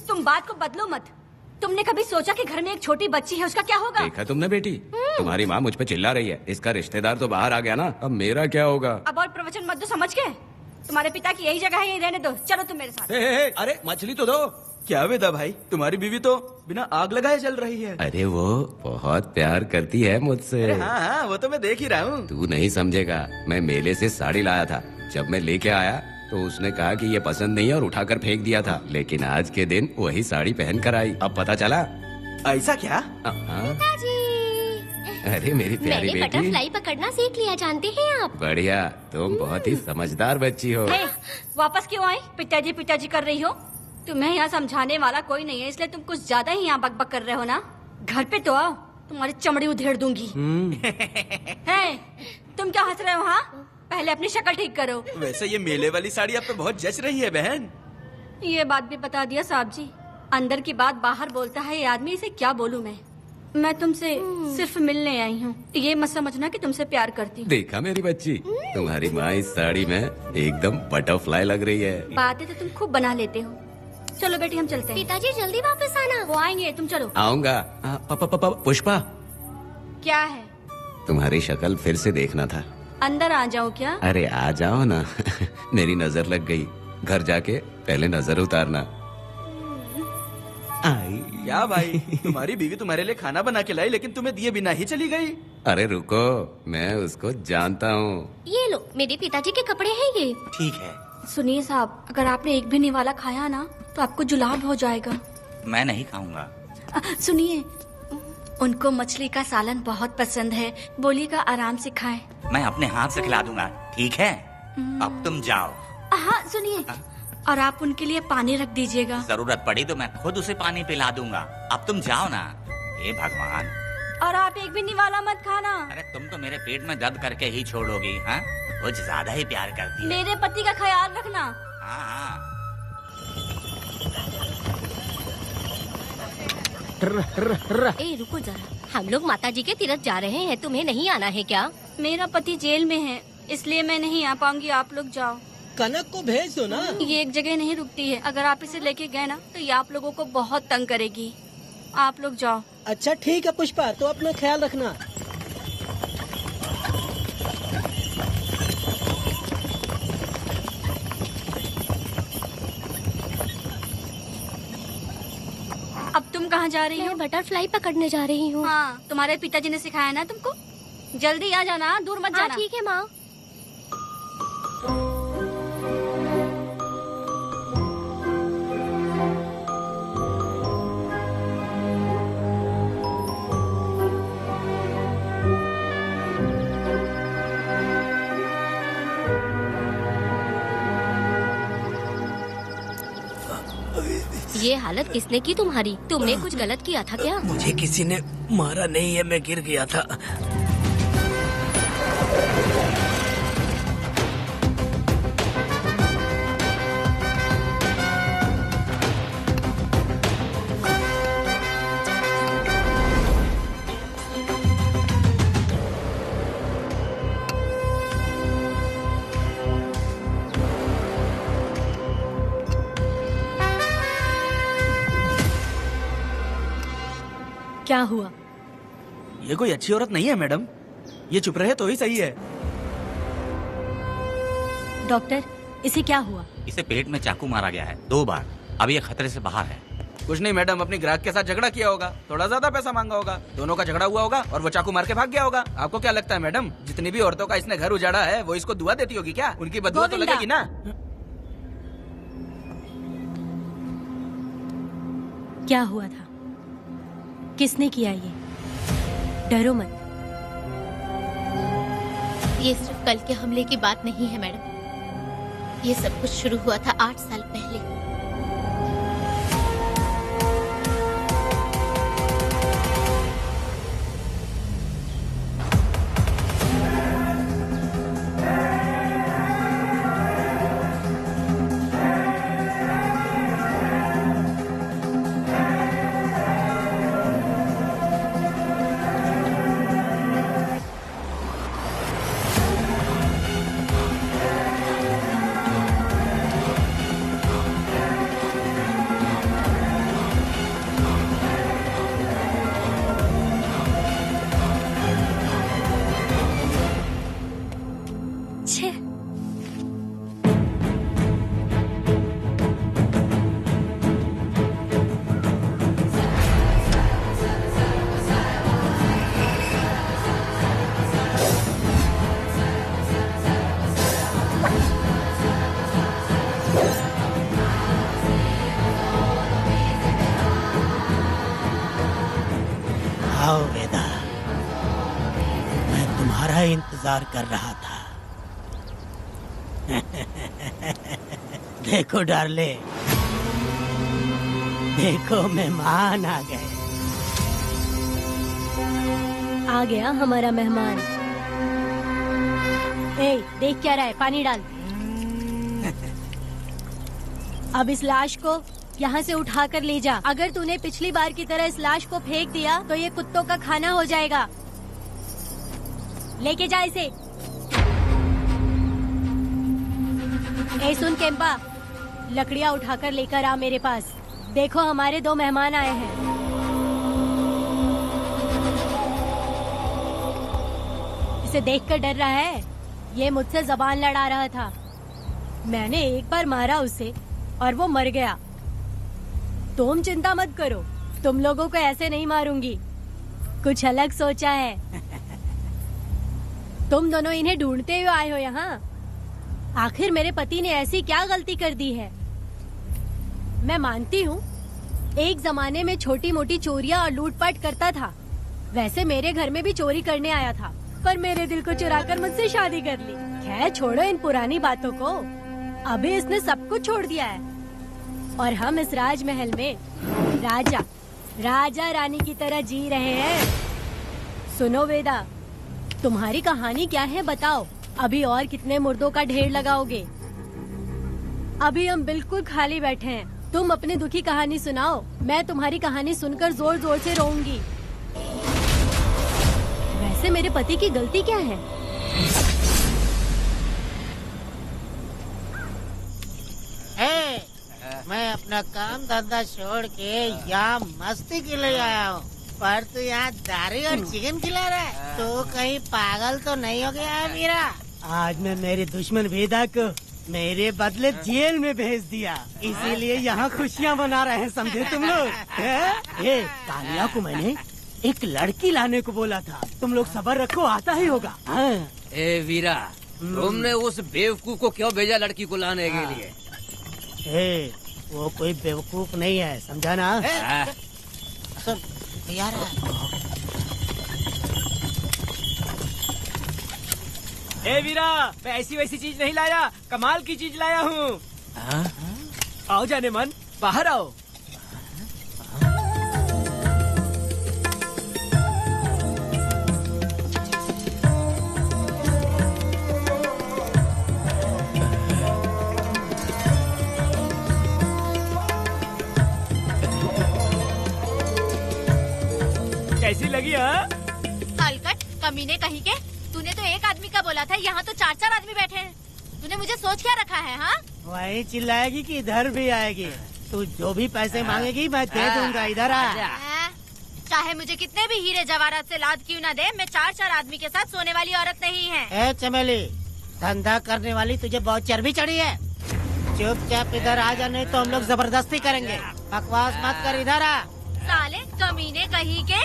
तुम बात को बदलो मत। तुमने कभी सोचा कि घर में एक छोटी बच्ची है, उसका क्या होगा? देखा तुमने बेटी, तुम्हारी माँ मुझ पे चिल्ला रही है। इसका रिश्तेदार तो बाहर आ गया ना, अब मेरा क्या होगा? अब और प्रवचन मत दो, समझ गए? तुम्हारे पिता की यही जगह है, यही रहने दो। चलो तुम मेरे साथ। अरे मछली तो दो। क्या वेदा भाई, तुम्हारी बीवी तो बिना आग लगाए जल रही है। अरे वो बहुत प्यार करती है मुझसे। हाँ, वो तो मैं देख ही रहा हूँ। तू नहीं समझेगा, मैं मेले से साड़ी लाया था। जब मैं लेके आया तो उसने कहा कि ये पसंद नहीं है और उठाकर फेंक दिया था, लेकिन आज के दिन वही साड़ी पहन कर आई। अब पता चला। ऐसा क्या? अरे मेरी प्यारी मैंने बेटी, बटरफ्लाई पकड़ना सीख लिया, जानते हैं आप? बढ़िया, तुम बहुत ही समझदार बच्ची हो। वापस क्यों आई? पिताजी कर रही हो। तुम्हें यहाँ समझाने वाला कोई नहीं है, इसलिए तुम कुछ ज्यादा ही यहाँ बकबक कर रहे हो ना। घर पे तो आओ, तुम्हारी चमड़ी उधेड़ दूंगी। है, तुम क्या हंस रहे हो? हाँ, पहले अपनी शक्ल ठीक करो। वैसे ये मेले वाली साड़ी आप पे बहुत जच रही है बहन। ये बात भी बता दिया साहब जी, अंदर की बात बाहर बोलता है ये आदमी, इसे क्या बोलूं मैं तुमसे सिर्फ मिलने आई हूँ, ये मत समझना कि तुमसे प्यार करती हूँ। देखा मेरी बच्ची, तुम्हारी माँ इस साड़ी में एकदम बटरफ्लाई लग रही है। बातें तो तुम खूब बना लेते हो। चलो बेटी हम चलते हैं। पिताजी जल्दी वापस आना। वो आएंगे, तुम चलो। आऊंगा। पुष्पा, क्या है? तुम्हारी शक्ल फिर से देखना था। अंदर आ जाओ क्या? अरे आ जाओ ना। मेरी नजर लग गई, घर जाके पहले नजर उतारना। क्या भाई, तुम्हारी बीवी तुम्हारे लिए खाना बना के लाई, लेकिन तुम्हें दिए बिना ही चली गई। अरे रुको, मैं उसको जानता हूँ। ये लो, मेरे पिताजी के कपड़े हैं ये। ठीक है। सुनिए साहब, अगर आपने एक भी निवाला खाया ना तो आपको जुलाब हो जाएगा। मैं नहीं खाऊंगा। सुनिए, उनको मछली का सालन बहुत पसंद है, बोलिएगा आराम से खाएं। मैं अपने हाथ से खिला दूंगा, ठीक है? अब तुम जाओ। हाँ सुनिए, और आप उनके लिए पानी रख दीजिएगा। जरूरत पड़ी तो मैं खुद उसे पानी पिला दूंगा। अब तुम जाओ ना। हे भगवान। और आप एक भी निवाला मत खाना। अरे तुम तो मेरे पेट में दर्द करके ही छोड़ोगी। हाँ, कुछ ज्यादा ही प्यार करती है। मेरे पति का ख्याल रखना। हाँ। ए रुको जरा, हम लोग माताजी के तीरथ जा रहे हैं, तुम्हें नहीं आना है क्या? मेरा पति जेल में है, इसलिए मैं नहीं आ पाऊंगी। आप लोग जाओ। कनक को भेज दो ना। ये एक जगह नहीं रुकती है, अगर आप इसे लेके गए ना तो ये आप लोगों को बहुत तंग करेगी। आप लोग जाओ। अच्छा ठीक है पुष्पा, तो अपना ख्याल रखना। अब तुम कहाँ जा रही हो? मैं बटरफ्लाई पकड़ने जा रही हूँ। हाँ, तुम्हारे पिताजी ने सिखाया ना तुमको। जल्दी आ जाना, दूर मत जाना। ठीक है माँ। ये हालत किसने की तुम्हारी? तुमने कुछ गलत किया था क्या? मुझे किसी ने मारा नहीं है, मैं गिर गया था। क्या हुआ? ये कोई अच्छी औरत नहीं है मैडम, ये चुप रहे तो ही सही है। डॉक्टर, इसे क्या हुआ? इसे पेट में चाकू मारा गया है 2 बार। अब ये खतरे से बाहर है। कुछ नहीं मैडम, अपनी ग्राहक के साथ झगड़ा किया होगा, थोड़ा ज्यादा पैसा मांगा होगा, दोनों का झगड़ा हुआ होगा और वो चाकू मार के भाग गया होगा। आपको क्या लगता है मैडम, जितनी भी औरतों का इसने घर उजाड़ा है वो इसको दुआ देती होगी क्या? उनकी बदुआ तो लगेगी ना। क्या हुआ था? किसने किया ये? डरो मत। ये सिर्फ कल के हमले की बात नहीं है मैडम, ये सब कुछ शुरू हुआ था 8 साल पहले। आओ वेदा, मैं तुम्हारा इंतजार कर रहा था। देखो डार्ले, देखो मेहमान आ गए। आ गया हमारा मेहमान। ए, देख क्या रहा है? पानी डाल। अब इस लाश को यहाँ से उठा कर ले जा। अगर तूने पिछली बार की तरह इस लाश को फेंक दिया तो ये कुत्तों का खाना हो जाएगा। लेके जा इसे। ए सुन केम्पा, लकड़ियाँ उठाकर लेकर आ मेरे पास। देखो हमारे 2 मेहमान आए हैं। इसे देखकर डर रहा है? ये मुझसे जबान लड़ा रहा था। मैंने एक बार मारा उसे और वो मर गया। तुम चिंता मत करो, तुम लोगों को ऐसे नहीं मारूंगी। कुछ अलग सोचा है। तुम दोनों इन्हें ढूंढते हुए आए हो यहाँ। आखिर मेरे पति ने ऐसी क्या गलती कर दी है? मैं मानती हूँ एक जमाने में छोटी मोटी चोरियाँ और लूटपाट करता था। वैसे मेरे घर में भी चोरी करने आया था, पर मेरे दिल को चुराकर मुझसे शादी कर ली। खैर छोड़ो इन पुरानी बातों को। अभी इसने सब कुछ छोड़ दिया है और हम इस राजमहल में राजा रानी की तरह जी रहे हैं। सुनो वेदा, तुम्हारी कहानी क्या है बताओ? अभी और कितने मुर्दों का ढेर लगाओगे? अभी हम बिल्कुल खाली बैठे हैं। तुम अपनी दुखी कहानी सुनाओ, मैं तुम्हारी कहानी सुनकर जोर जोर से रोऊंगी। वैसे मेरे पति की गलती क्या है? मैं अपना काम धंधा छोड़ के यहाँ मस्ती के लिए आया हूँ, पर तू यहाँ दारू और चिकन खिला रहा है। तो कहीं पागल तो नहीं हो गया है मेरा? आज मैं मेरे दुश्मन वेदा को मेरे बदले जेल में भेज दिया, इसीलिए यहाँ खुशियाँ मना रहे हैं, समझे तुम लोग? कालिया को मैंने एक लड़की लाने को बोला था, तुम लोग सब्र रखो, आता ही होगा। ए वीरा, तुमने उस बेवकूफ को क्यों भेजा लड़की को लाने के लिए? वो कोई बेवकूफ नहीं है, समझा ना? सुन यार, ए वीरा, मैं ऐसी वैसी चीज नहीं लाया, कमाल की चीज लाया हूँ। आओ जाने मन, बाहर आओ। कैसी लगी? हलकट कमीने कहीं के, तूने तो एक आदमी का बोला था, यहाँ तो 4-4 आदमी बैठे हैं। तूने मुझे सोच क्या रखा है? हाँ, वही चिल्लाएगी कि इधर भी आएगी? तू जो भी पैसे मांगेगी मैं दे दूंगा, इधर आ। चाहे मुझे कितने भी हीरे जवाहरात से लाद क्यों न दे, मैं 4 आदमी के साथ सोने वाली औरत नहीं है। ए चमेली, धंधा करने वाली तुझे बहुत चर्बी चढ़ी है। चुपचाप इधर आ जा, नहीं तो हम लोग जबरदस्ती करेंगे। बकवास मत कर, इधर आ। साले कमीने कहीं के,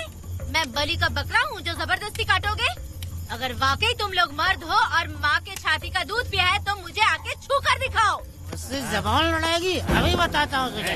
मैं बलि का बकरा हूँ जो जबरदस्ती काटोगे? अगर वाकई तुम लोग मर्द हो और माँ के छाती का दूध पिया है तो मुझे आके छू कर दिखाओ। उससे जबान लड़ाएगी, अभी बताता हूँ तुझे।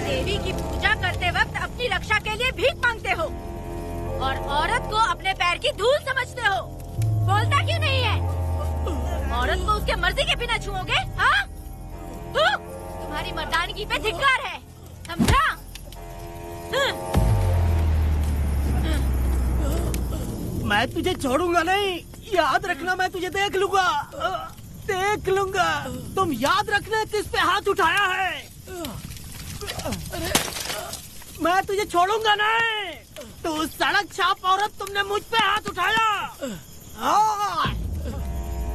देवी की पूजा करते वक्त अपनी रक्षा के लिए भीख मांगते हो और औरत को अपने पैर की धूल समझते हो। बोलता क्यों नहीं है? औरत को उसके मर्जी के बिना छुओगे? हाँ? तुम्हारी मर्दानगी पे धिक्कार है, समझा? मैं तुझे छोड़ूंगा नहीं, याद रखना। मैं तुझे देख लूंगा, देख लूंगा। तुम याद रखना किस पे हाथ उठाया है। मैं तुझे छोड़ूंगा नहीं। तू सड़क छाप औरत, तुमने मुझ पे हाथ उठाया।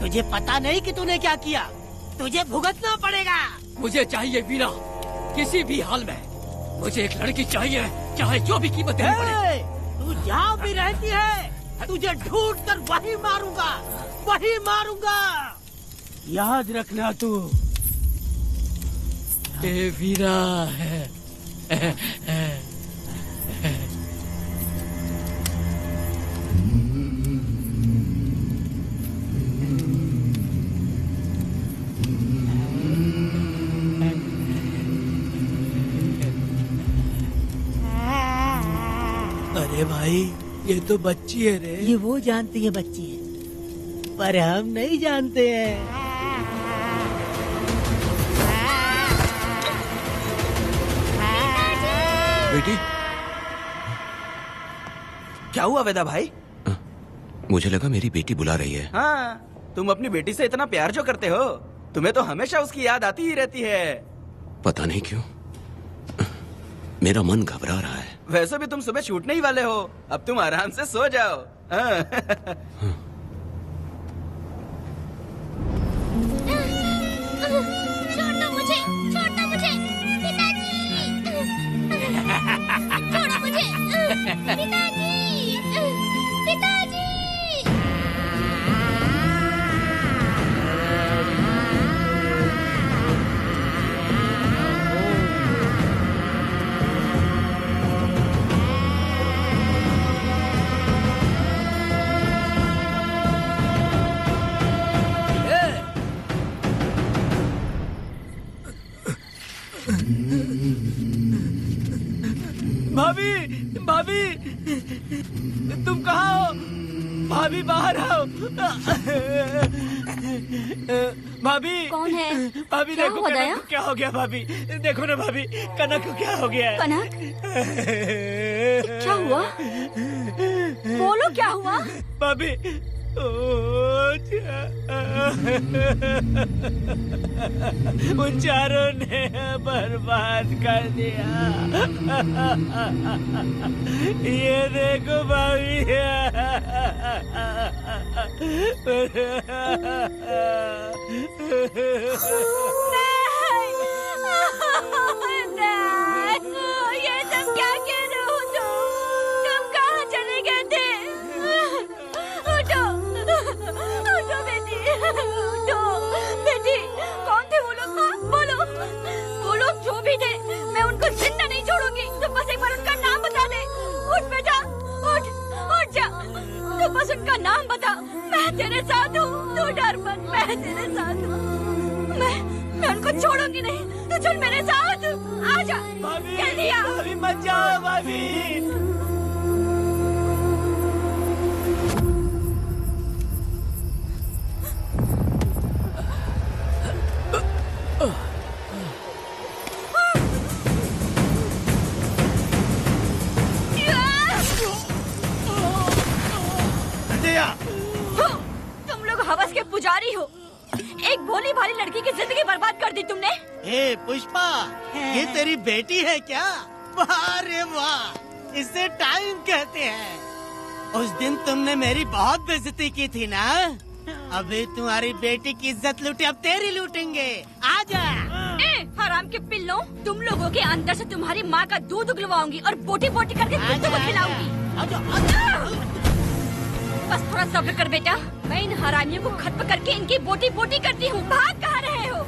तुझे पता नहीं कि तूने क्या किया, तुझे भुगतना पड़ेगा। मुझे चाहिए वीणा, किसी भी हाल में मुझे एक लड़की चाहिए, चाहे जो भी कीमत देनी पड़े। तू जहाँ भी रहती है, तुझे ढूंढ कर वही मारूंगा, वही मारूंगा। याद रखना तू। ये वीरा है। अरे भाई, ये तो बच्ची है रे। ये वो जानती है बच्ची है, पर हम नहीं जानते हैं। बेटी, क्या हुआ वेदा भाई? मुझे लगा मेरी बेटी बुला रही है। हाँ, तुम अपनी बेटी से इतना प्यार जो करते हो, तुम्हें तो हमेशा उसकी याद आती ही रहती है। पता नहीं क्यों मेरा मन घबरा रहा है। वैसे भी तुम सुबह छूटने ही वाले हो, अब तुम आराम से सो जाओ। छोड़ो मुझे, छोड़ो मुझे, पिताजी। छोड़ो मुझे, पिताजी, पिताजी। भाभी, भाभी, तुम कहाँ हो? भाभी बाहर आओ। भाभी कौन है? भाभी क्या देखो हुआ कनक दया? को क्या हो गया। भाभी देखो ना, भाभी कनक को क्या हो गया है। कनक, क्या हुआ? बोलो क्या हुआ? भाभी उन चारों ने बर्बाद कर दिया। ये देखो भाभी, ये सब क्या कह रहे हो तुम कहाँ चले गए थे? उठो उठो बेटी, उठो बेटी। कौन थे वो लोग? बोलो, वो लोग जो भी थे मैं उनको जिंदा नहीं छोड़ूंगी। तुम बस एक बार उनका नाम बता दे। उठ बेटा, उठ उठ जा, तू बस उनका नाम बता। मैं तेरे साथ हूँ, तू डर मत, मैं तेरे साथ हूँ। मैं उनको छोड़ूंगी नहीं, तू चल मेरे साथ। आजा जल्दी आ। भाभी मत जाओ भाभी। तुम लोग हवस के पुजारी हो। एक भोली भाली लड़की की जिंदगी बर्बाद कर दी तुमने। ए पुष्पा, ये तेरी बेटी है क्या? वाह रे वाह, इसे टाइम कहते हैं। उस दिन तुमने मेरी बहुत बेइज्जती की थी ना? अभी तुम्हारी बेटी की इज्जत लूटे, अब तेरी लूटेंगे। आजा। हराम के पिल्लों, तुम लोगों के अंदर से तुम्हारी माँ का दूध उगलवाऊंगी और बोटी बोटी करके कुत्तों को खिलाऊंगी। बस थोड़ा सब्र कर बेटा, मैं इन हरामियों को खत्म करके इनकी बोटी बोटी करती हूँ। भाग कहाँ रहे हो?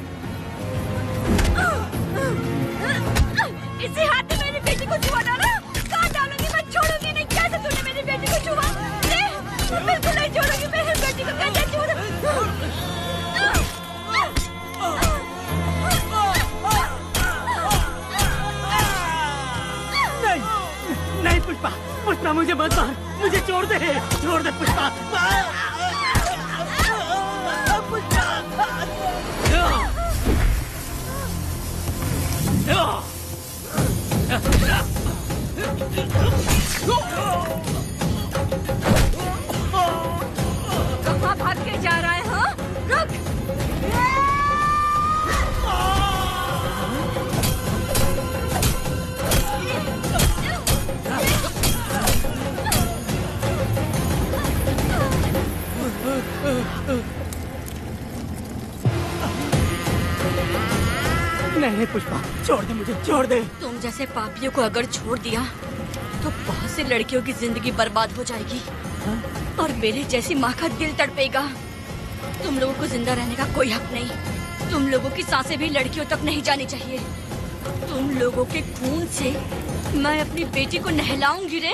इसी हाथ में मेरी बेटी को छुआ डाला। कहाँ डालूंगी, मैं छोड़ूंगी नहीं। कैसे तूने मेरी बेटी को छुआ? बिल्कुल नहीं छोड़ूंगी मेरी बेटी को। कैसे नहीं पुष्पा, पुष्पा मुझे मत मार, मुझे छोड़ दे पुष्पा। कहाँ भाग के जा रहा है? हाँ, रुक। नहीं पुष्पा, छोड़ दे मुझे, छोड़ दे। तुम जैसे पापियों को अगर छोड़ दिया तो बहुत सी लड़कियों की जिंदगी बर्बाद हो जाएगी और मेरे जैसी माँ का दिल तड़पेगा। तुम लोगों को जिंदा रहने का कोई हक नहीं। तुम लोगों की सांसें भी लड़कियों तक नहीं जानी चाहिए। तुम लोगों के खून से मैं अपनी बेटी को नहलाऊंगी रे।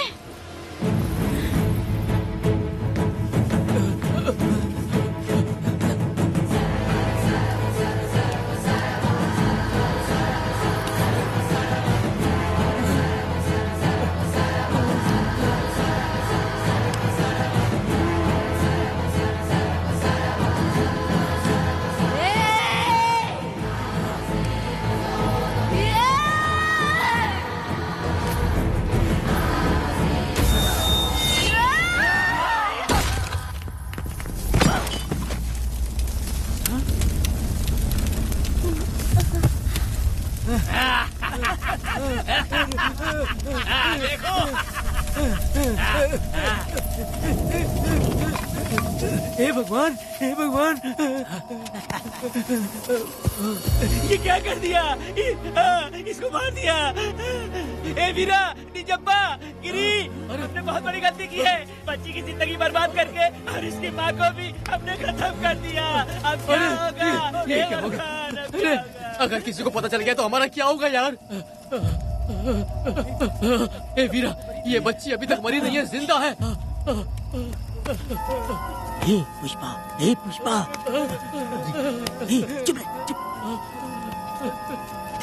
हे भगवान, हे भगवान, ये क्या कर दिया? इसको मार दिया। ए वीरा, निजप्पा, गिरी, हमने बहुत बड़ी गलती की है। बच्ची की जिंदगी बर्बाद करके और इसकी माँ को भी हमने खत्म कर दिया। अब क्या होगा? ये क्या होगा? अरे, अगर किसी को पता चल गया तो हमारा क्या होगा यार? ए वीरा, ये बच्ची अभी तक मरी नहीं है, जिंदा है। हे पुष्पा, हे पुष्पा, हे चुप रह, चुप।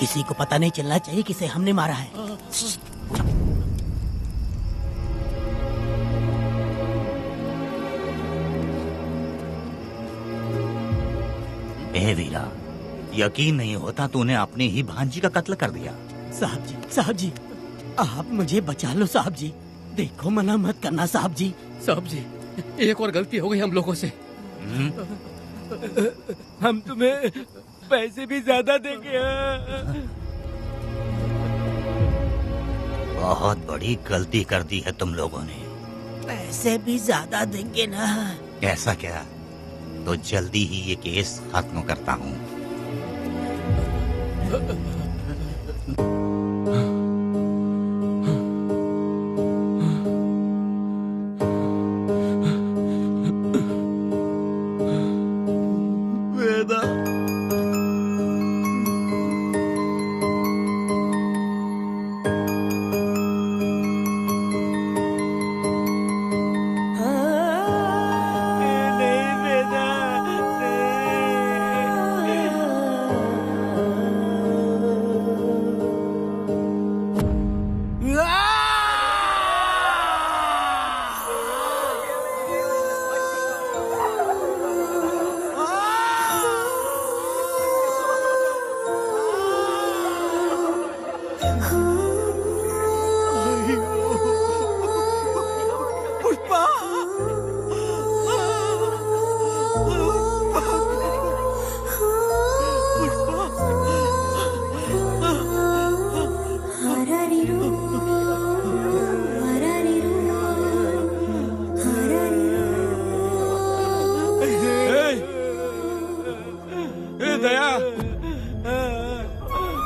किसी को पता नहीं चलना चाहिए किसे हमने मारा है। ए वीरा, यकीन नहीं होता तूने अपनी ही भांजी का कत्ल कर दिया। साहब जी, आप मुझे बचा लो साहब जी। देखो, मना मत करना साहब जी। साहब जी, एक और गलती हो गई हम लोगों से। हम तुम्हें पैसे भी ज्यादा देंगे। बहुत बड़ी गलती कर दी है तुम लोगों ने। पैसे भी ज्यादा देंगे ना? ऐसा क्या? तो जल्दी ही ये केस खत्म करता हूँ।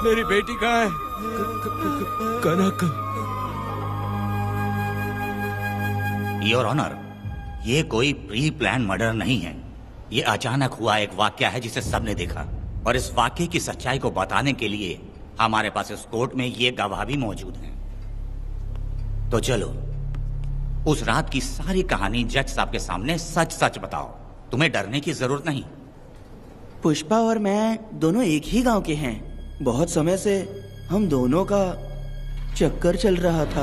मेरी बेटी कहाँ है? कनक। योर ऑनर, ये कोई प्री प्लान मर्डर नहीं है। ये अचानक हुआ एक वाकया है जिसे सबने देखा, और इस वाकये की सच्चाई को बताने के लिए हमारे पास इस कोर्ट में ये गवाह भी मौजूद हैं। तो चलो उस रात की सारी कहानी जज साहब के सामने सच सच बताओ। तुम्हें डरने की जरूरत नहीं। पुष्पा और मैं दोनों एक ही गांव के हैं। बहुत समय से हम दोनों का चक्कर चल रहा था,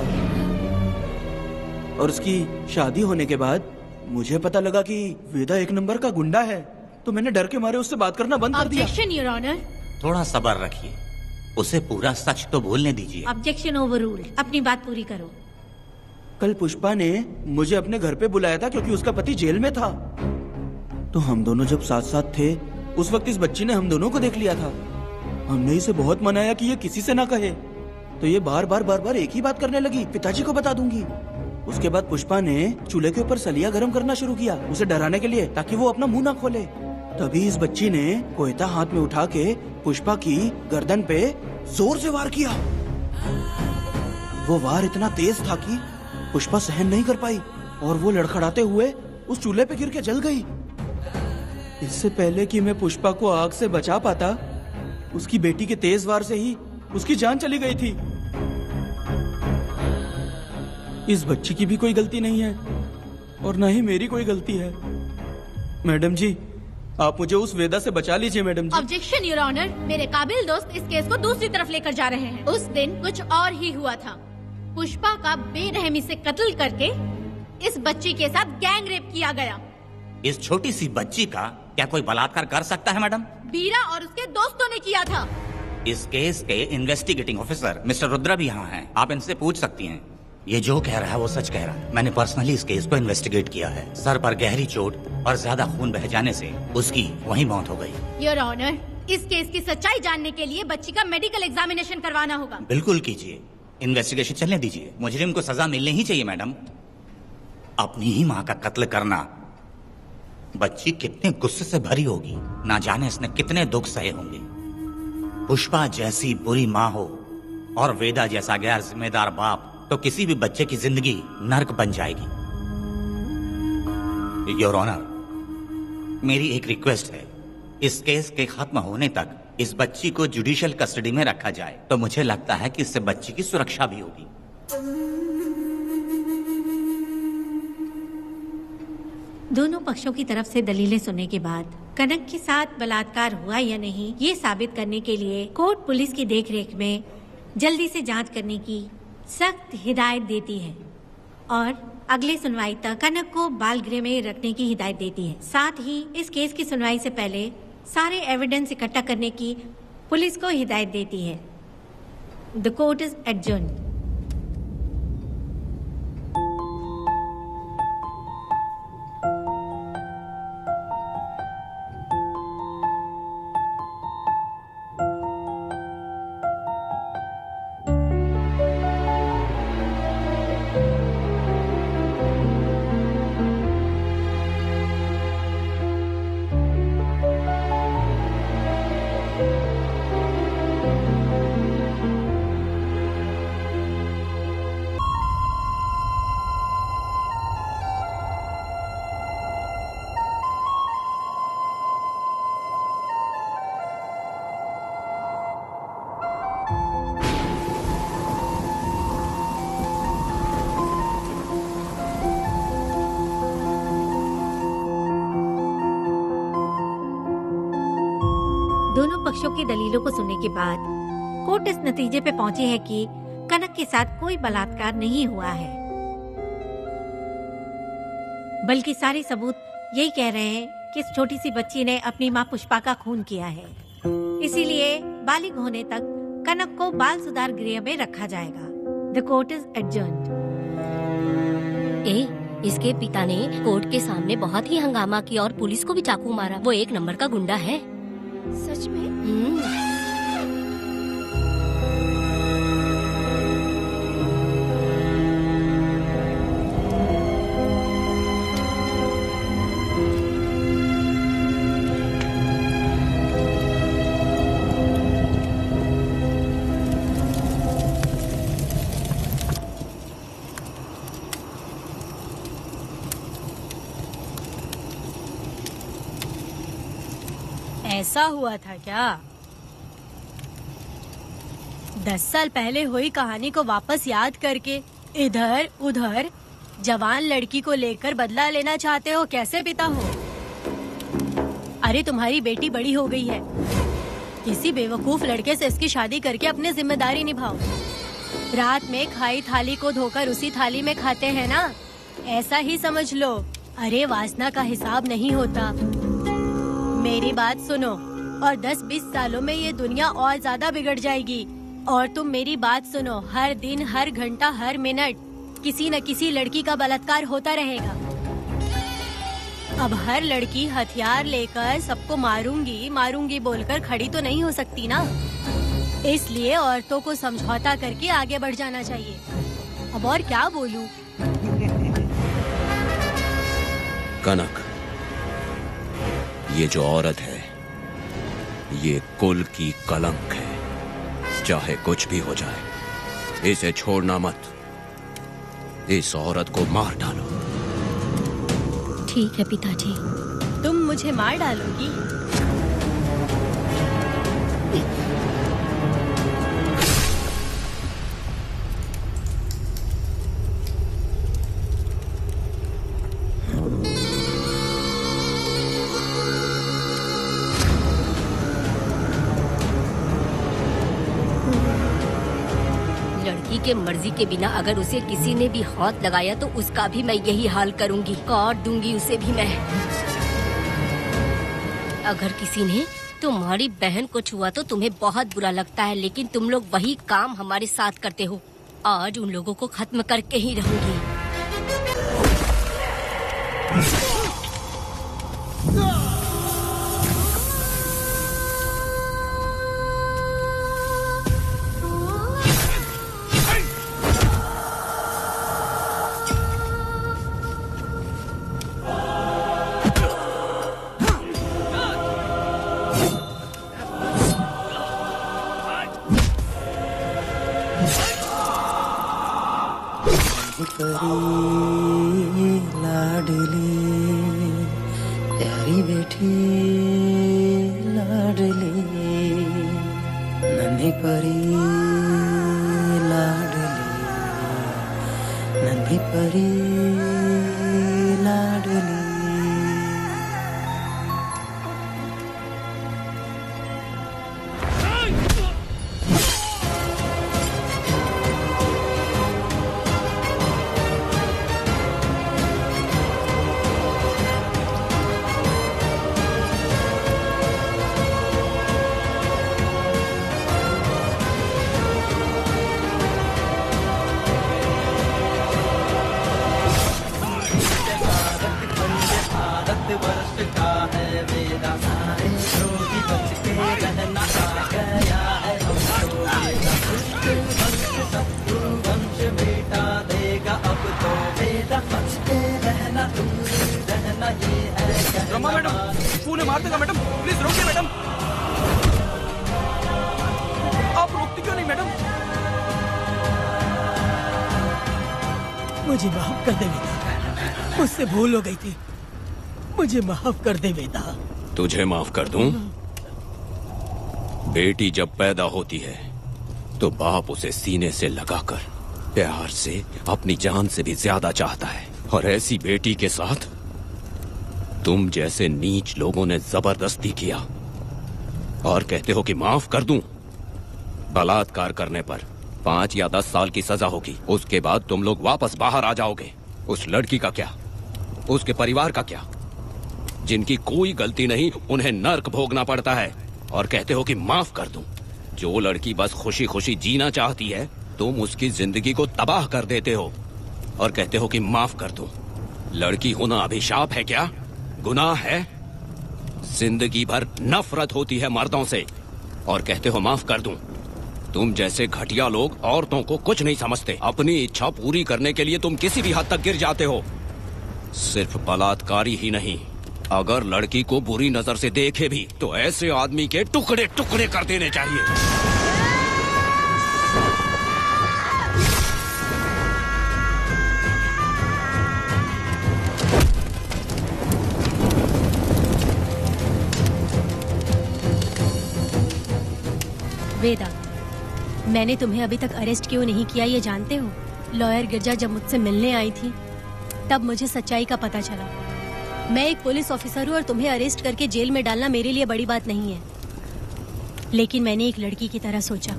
और उसकी शादी होने के बाद मुझे पता लगा कि वेदा एक नंबर का गुंडा है, तो मैंने डर के मारे उससे बात करना बंद कर दिया। Objection your honour. थोड़ा सब्र रखिए, उसे पूरा सच तो बोलने दीजिए। Objection overruled. अपनी बात पूरी करो। कल पुष्पा ने मुझे अपने घर पे बुलाया था क्योंकि उसका पति जेल में था। तो हम दोनों जब साथ साथ थे, उस वक्त इस बच्ची ने हम दोनों को देख लिया था। हमने इसे बहुत मनाया कि ये किसी से ना कहे, तो ये बार बार एक ही बात करने लगी, पिताजी को बता दूंगी। उसके बाद पुष्पा ने चूल्हे के ऊपर सलिया गर्म करना शुरू किया, उसे डराने के लिए, ताकि वो अपना मुंह ना खोले। तभी इस बच्ची ने कोयता हाथ में उठा के पुष्पा की गर्दन पे जोर से वार किया। वो वार इतना तेज था कि पुष्पा सहन नहीं कर पाई, और वो लड़खड़ाते हुए उस चूल्हे पे गिर के जल गई। इससे पहले कि मैं पुष्पा को आग से बचा पाता, उसकी बेटी के तेज वार से ही उसकी जान चली गई थी। इस बच्ची की भी कोई गलती नहीं है, और न ही मेरी कोई गलती है। मैडम जी, आप मुझे उस वेदा से बचा लीजिए। Madam ji. Objection your honour. मेरे काबिल दोस्त इस केस को दूसरी तरफ लेकर जा रहे हैं। उस दिन कुछ और ही हुआ था। पुष्पा का बेरहमी से कत्ल करके इस बच्ची के साथ गैंग रेप किया गया। इस छोटी सी बच्ची का क्या कोई बलात्कार कर सकता है मैडम? बीरा और उसके दोस्तों ने किया था। इस केस के इन्वेस्टिगेटिंग ऑफिसर मिस्टर रुद्रा भी यहाँ हैं। आप इनसे पूछ सकती हैं। ये जो कह रहा है वो सच कह रहा है। मैंने पर्सनली इस केस को इन्वेस्टिगेट किया है। सर पर गहरी चोट और ज्यादा खून बह जाने से उसकी वहीं मौत हो गई। योर ऑनर, इस केस की सच्चाई जानने के लिए बच्ची का मेडिकल एग्जामिनेशन करवाना होगा। बिल्कुल कीजिए, इन्वेस्टिगेशन चलने दीजिए। मुजरिम को सजा मिलनी ही चाहिए मैडम। अपनी ही माँ का कत्ल करना, बच्ची कितने गुस्से से भरी होगी, ना जाने इसने कितने दुख सहे होंगे। पुष्पा जैसी बुरी माँ हो और वेदा जैसा गैर जिम्मेदार बाप, तो किसी भी बच्चे की जिंदगी नर्क बन जाएगी। योर ऑनर, मेरी एक रिक्वेस्ट है, इस केस के खत्म होने तक इस बच्ची को जुडिशियल कस्टडी में रखा जाए, तो मुझे लगता है कि इससे बच्ची की सुरक्षा भी होगी। दोनों पक्षों की तरफ से दलीलें सुनने के बाद कनक के साथ बलात्कार हुआ या नहीं, ये साबित करने के लिए कोर्ट पुलिस की देखरेख में जल्दी से जांच करने की सख्त हिदायत देती है, और अगले सुनवाई तक कनक को बाल गृह में रखने की हिदायत देती है। साथ ही इस केस की सुनवाई से पहले सारे एविडेंस इकट्ठा करने की पुलिस को हिदायत देती है। The court is adjourned. दोनों पक्षों की दलीलों को सुनने के बाद कोर्ट इस नतीजे पे पहुंची है कि कनक के साथ कोई बलात्कार नहीं हुआ है, बल्कि सारे सबूत यही कह रहे हैं कि इस छोटी सी बच्ची ने अपनी माँ पुष्पा का खून किया है। इसीलिए बालिग होने तक कनक को बाल सुधार गृह में रखा जाएगा। The court is adjourned. इसके पिता ने कोर्ट के सामने बहुत ही हंगामा किया और पुलिस को भी चाकू मारा। वो एक नंबर का गुंडा है। सच में? ऐसा हुआ था क्या? 10 साल पहले हुई कहानी को वापस याद करके इधर उधर जवान लड़की को लेकर बदला लेना चाहते हो? कैसे पिता हो? अरे तुम्हारी बेटी बड़ी हो गई है, किसी बेवकूफ लड़के से इसकी शादी करके अपनी जिम्मेदारी निभाओ। रात में खाई थाली को धोकर उसी थाली में खाते हैं ना, ऐसा ही समझ लो। अरे वासना का हिसाब नहीं होता। मेरी बात सुनो, और 10-20 सालों में ये दुनिया और ज्यादा बिगड़ जाएगी। और तुम मेरी बात सुनो, हर दिन, हर घंटा, हर मिनट किसी न किसी लड़की का बलात्कार होता रहेगा। अब हर लड़की हथियार लेकर सबको मारूंगी मारूंगी बोलकर खड़ी तो नहीं हो सकती ना। इसलिए औरतों को समझौता करके आगे बढ़ जाना चाहिए। अब और क्या बोलूं? कनक, ये जो औरत है, ये कुल की कलंक है। चाहे कुछ भी हो जाए, इसे छोड़ना मत। इस औरत को मार डालो। ठीक है पिताजी। तुम मुझे मार डालोगी? के मर्जी के बिना अगर उसे किसी ने भी हाथ लगाया तो उसका भी मैं यही हाल करूंगी। काट दूंगी उसे भी मैं। अगर किसी ने तुम्हारी बहन को छुआ तो तुम्हें बहुत बुरा लगता है, लेकिन तुम लोग वही काम हमारे साथ करते हो। आज उन लोगों को खत्म करके ही रहूंगी। लाडली प्यारी बेटी लाडली नन्ही परी लाडली नन्ही परी लाडली। रमा मैडम, फूले मार देगा मैडम, प्लीज रोकिए मैडम। आप रोकती क्यों नहीं मैडम? मुझे माफ कर दे वेदा, मुझसे भूल हो गई थी। मुझे माफ कर दे वेदा। तुझे माफ कर दूं? बेटी जब पैदा होती है तो बाप उसे सीने से लगाकर प्यार से अपनी जान से भी ज्यादा चाहता है, और ऐसी बेटी के साथ तुम जैसे नीच लोगों ने जबरदस्ती किया। और कहते हो कि माफ कर दूं। बलात्कार करने पर 5 या 10 साल की सजा होगी। उसके बाद तुम लोग वापस बाहर आ जाओगे। उस लड़की का क्या, उसके परिवार का क्या? जिनकी कोई गलती नहीं उन्हें नर्क भोगना पड़ता है। और कहते हो कि माफ कर दूं। जो लड़की बस खुशी खुशी जीना चाहती है तुम उसकी जिंदगी को तबाह कर देते हो और कहते हो कि माफ कर दूं। लड़की होना अभिशाप है क्या, गुनाह है? जिंदगी भर नफरत होती है मर्दों से और कहते हो माफ कर दूं। तुम जैसे घटिया लोग औरतों को कुछ नहीं समझते। अपनी इच्छा पूरी करने के लिए तुम किसी भी हद तक गिर जाते हो। सिर्फ बलात्कारी ही नहीं, अगर लड़की को बुरी नजर से देखे भी तो ऐसे आदमी के टुकड़े टुकड़े कर देने चाहिए। वेदा, मैंने तुम्हें अभी तक अरेस्ट क्यों नहीं किया ये जानते हो? लॉयर गिरजा जब मुझसे मिलने आई थी तब मुझे सच्चाई का पता चला। मैं एक पुलिस ऑफिसर हूँ और तुम्हें अरेस्ट करके जेल में डालना मेरे लिए बड़ी बात नहीं है, लेकिन मैंने एक लड़की की तरह सोचा।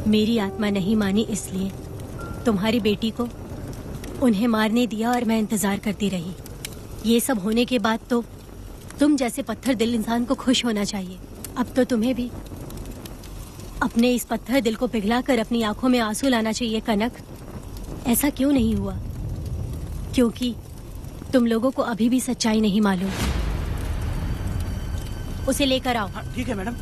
मेरी आत्मा नहीं मानी, इसलिए तुम्हारी बेटी को उन्हें मारने दिया और मैं इंतजार करती रही। ये सब होने के बाद तो तुम जैसे पत्थर दिल इंसान को खुश होना चाहिए। अब तो तुम्हें भी अपने इस पत्थर दिल को पिघलाकर अपनी आंखों में आंसू लाना चाहिए। कनक, ऐसा क्यों नहीं हुआ? क्योंकि तुम लोगों को अभी भी सच्चाई नहीं मालूम। उसे लेकर आओ। ठीक है मैडम।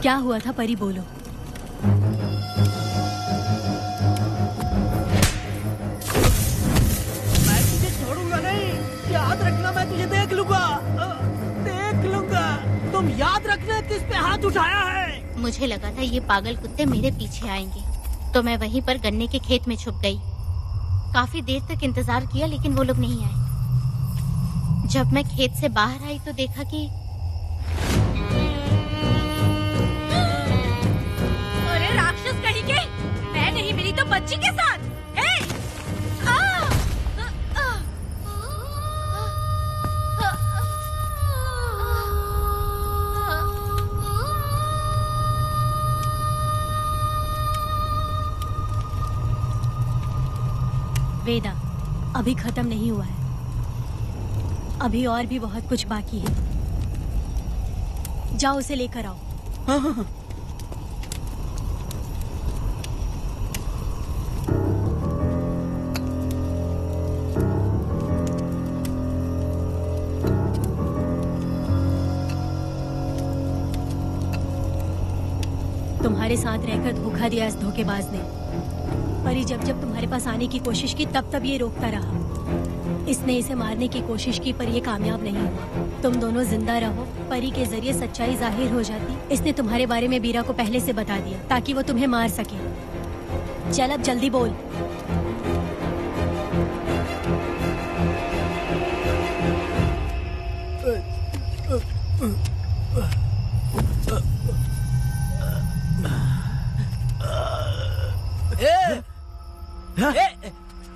क्या हुआ था परी, बोलो। मैं तुझे छोड़ूंगा नहीं, याद रखना। मैं तुझे देख लूंगा, देख लूंगा। तुम याद रखना किस पे हाथ उठाया है। मुझे लगा था ये पागल कुत्ते मेरे पीछे आएंगे, तो मैं वहीं पर गन्ने के खेत में छुप गई। काफी देर तक इंतजार किया लेकिन वो लोग नहीं आए। जब मैं खेत से बाहर आई तो देखा कि अरे राक्षस कहीं के, मैं नहीं मिली तो बच्ची के साथ। वेदा, अभी खत्म नहीं हुआ है। अभी और भी बहुत कुछ बाकी है। जाओ उसे लेकर आओ। हाँ हाँ हाँ। तुम्हारे साथ रहकर धोखा दिया इस धोखेबाज ने। परी जब जब तुम्हारे पास आने की कोशिश की तब तब ये रोकता रहा। इसने इसे मारने की कोशिश की पर ये कामयाब नहीं हुआ। तुम दोनों जिंदा रहो, परी के जरिए सच्चाई जाहिर हो जाती। इसने तुम्हारे बारे में बीरा को पहले से बता दिया ताकि वो तुम्हें मार सके। चल अब जल्दी बोल।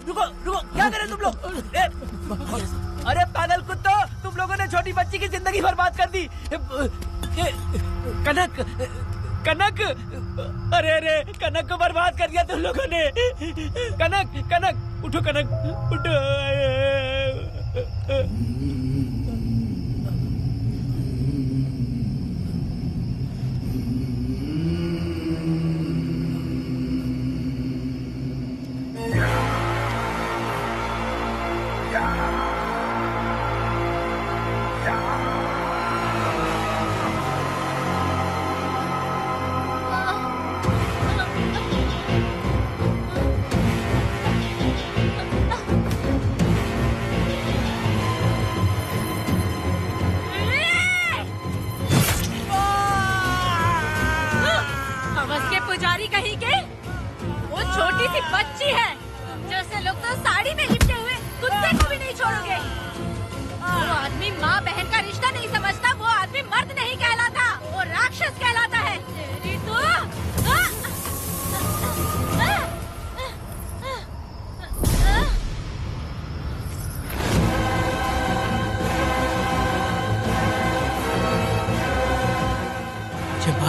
रुको रुको, क्या करे तुम लोग? अरे पागल कुत्तो, तुम लोगों ने छोटी बच्ची की जिंदगी बर्बाद कर दी। कनक, कनक, अरे अरे कनक को बर्बाद कर दिया तुम लोगों ने। कनक, कनक उठो, कनक उठो।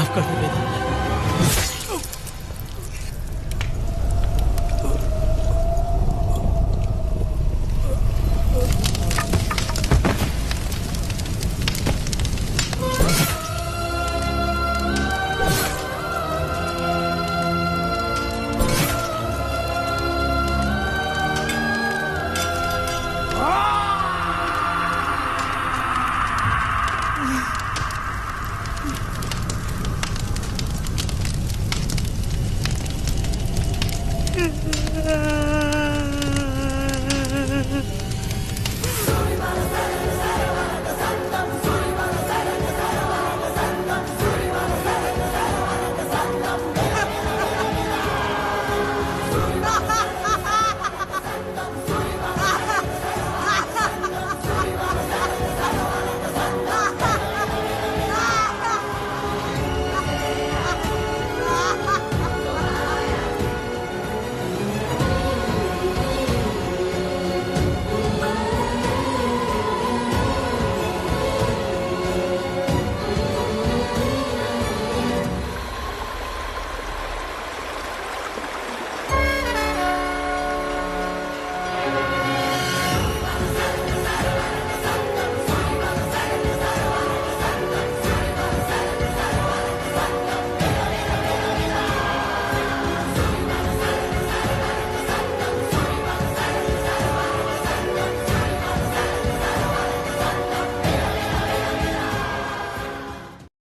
माफ कर दे बेटा।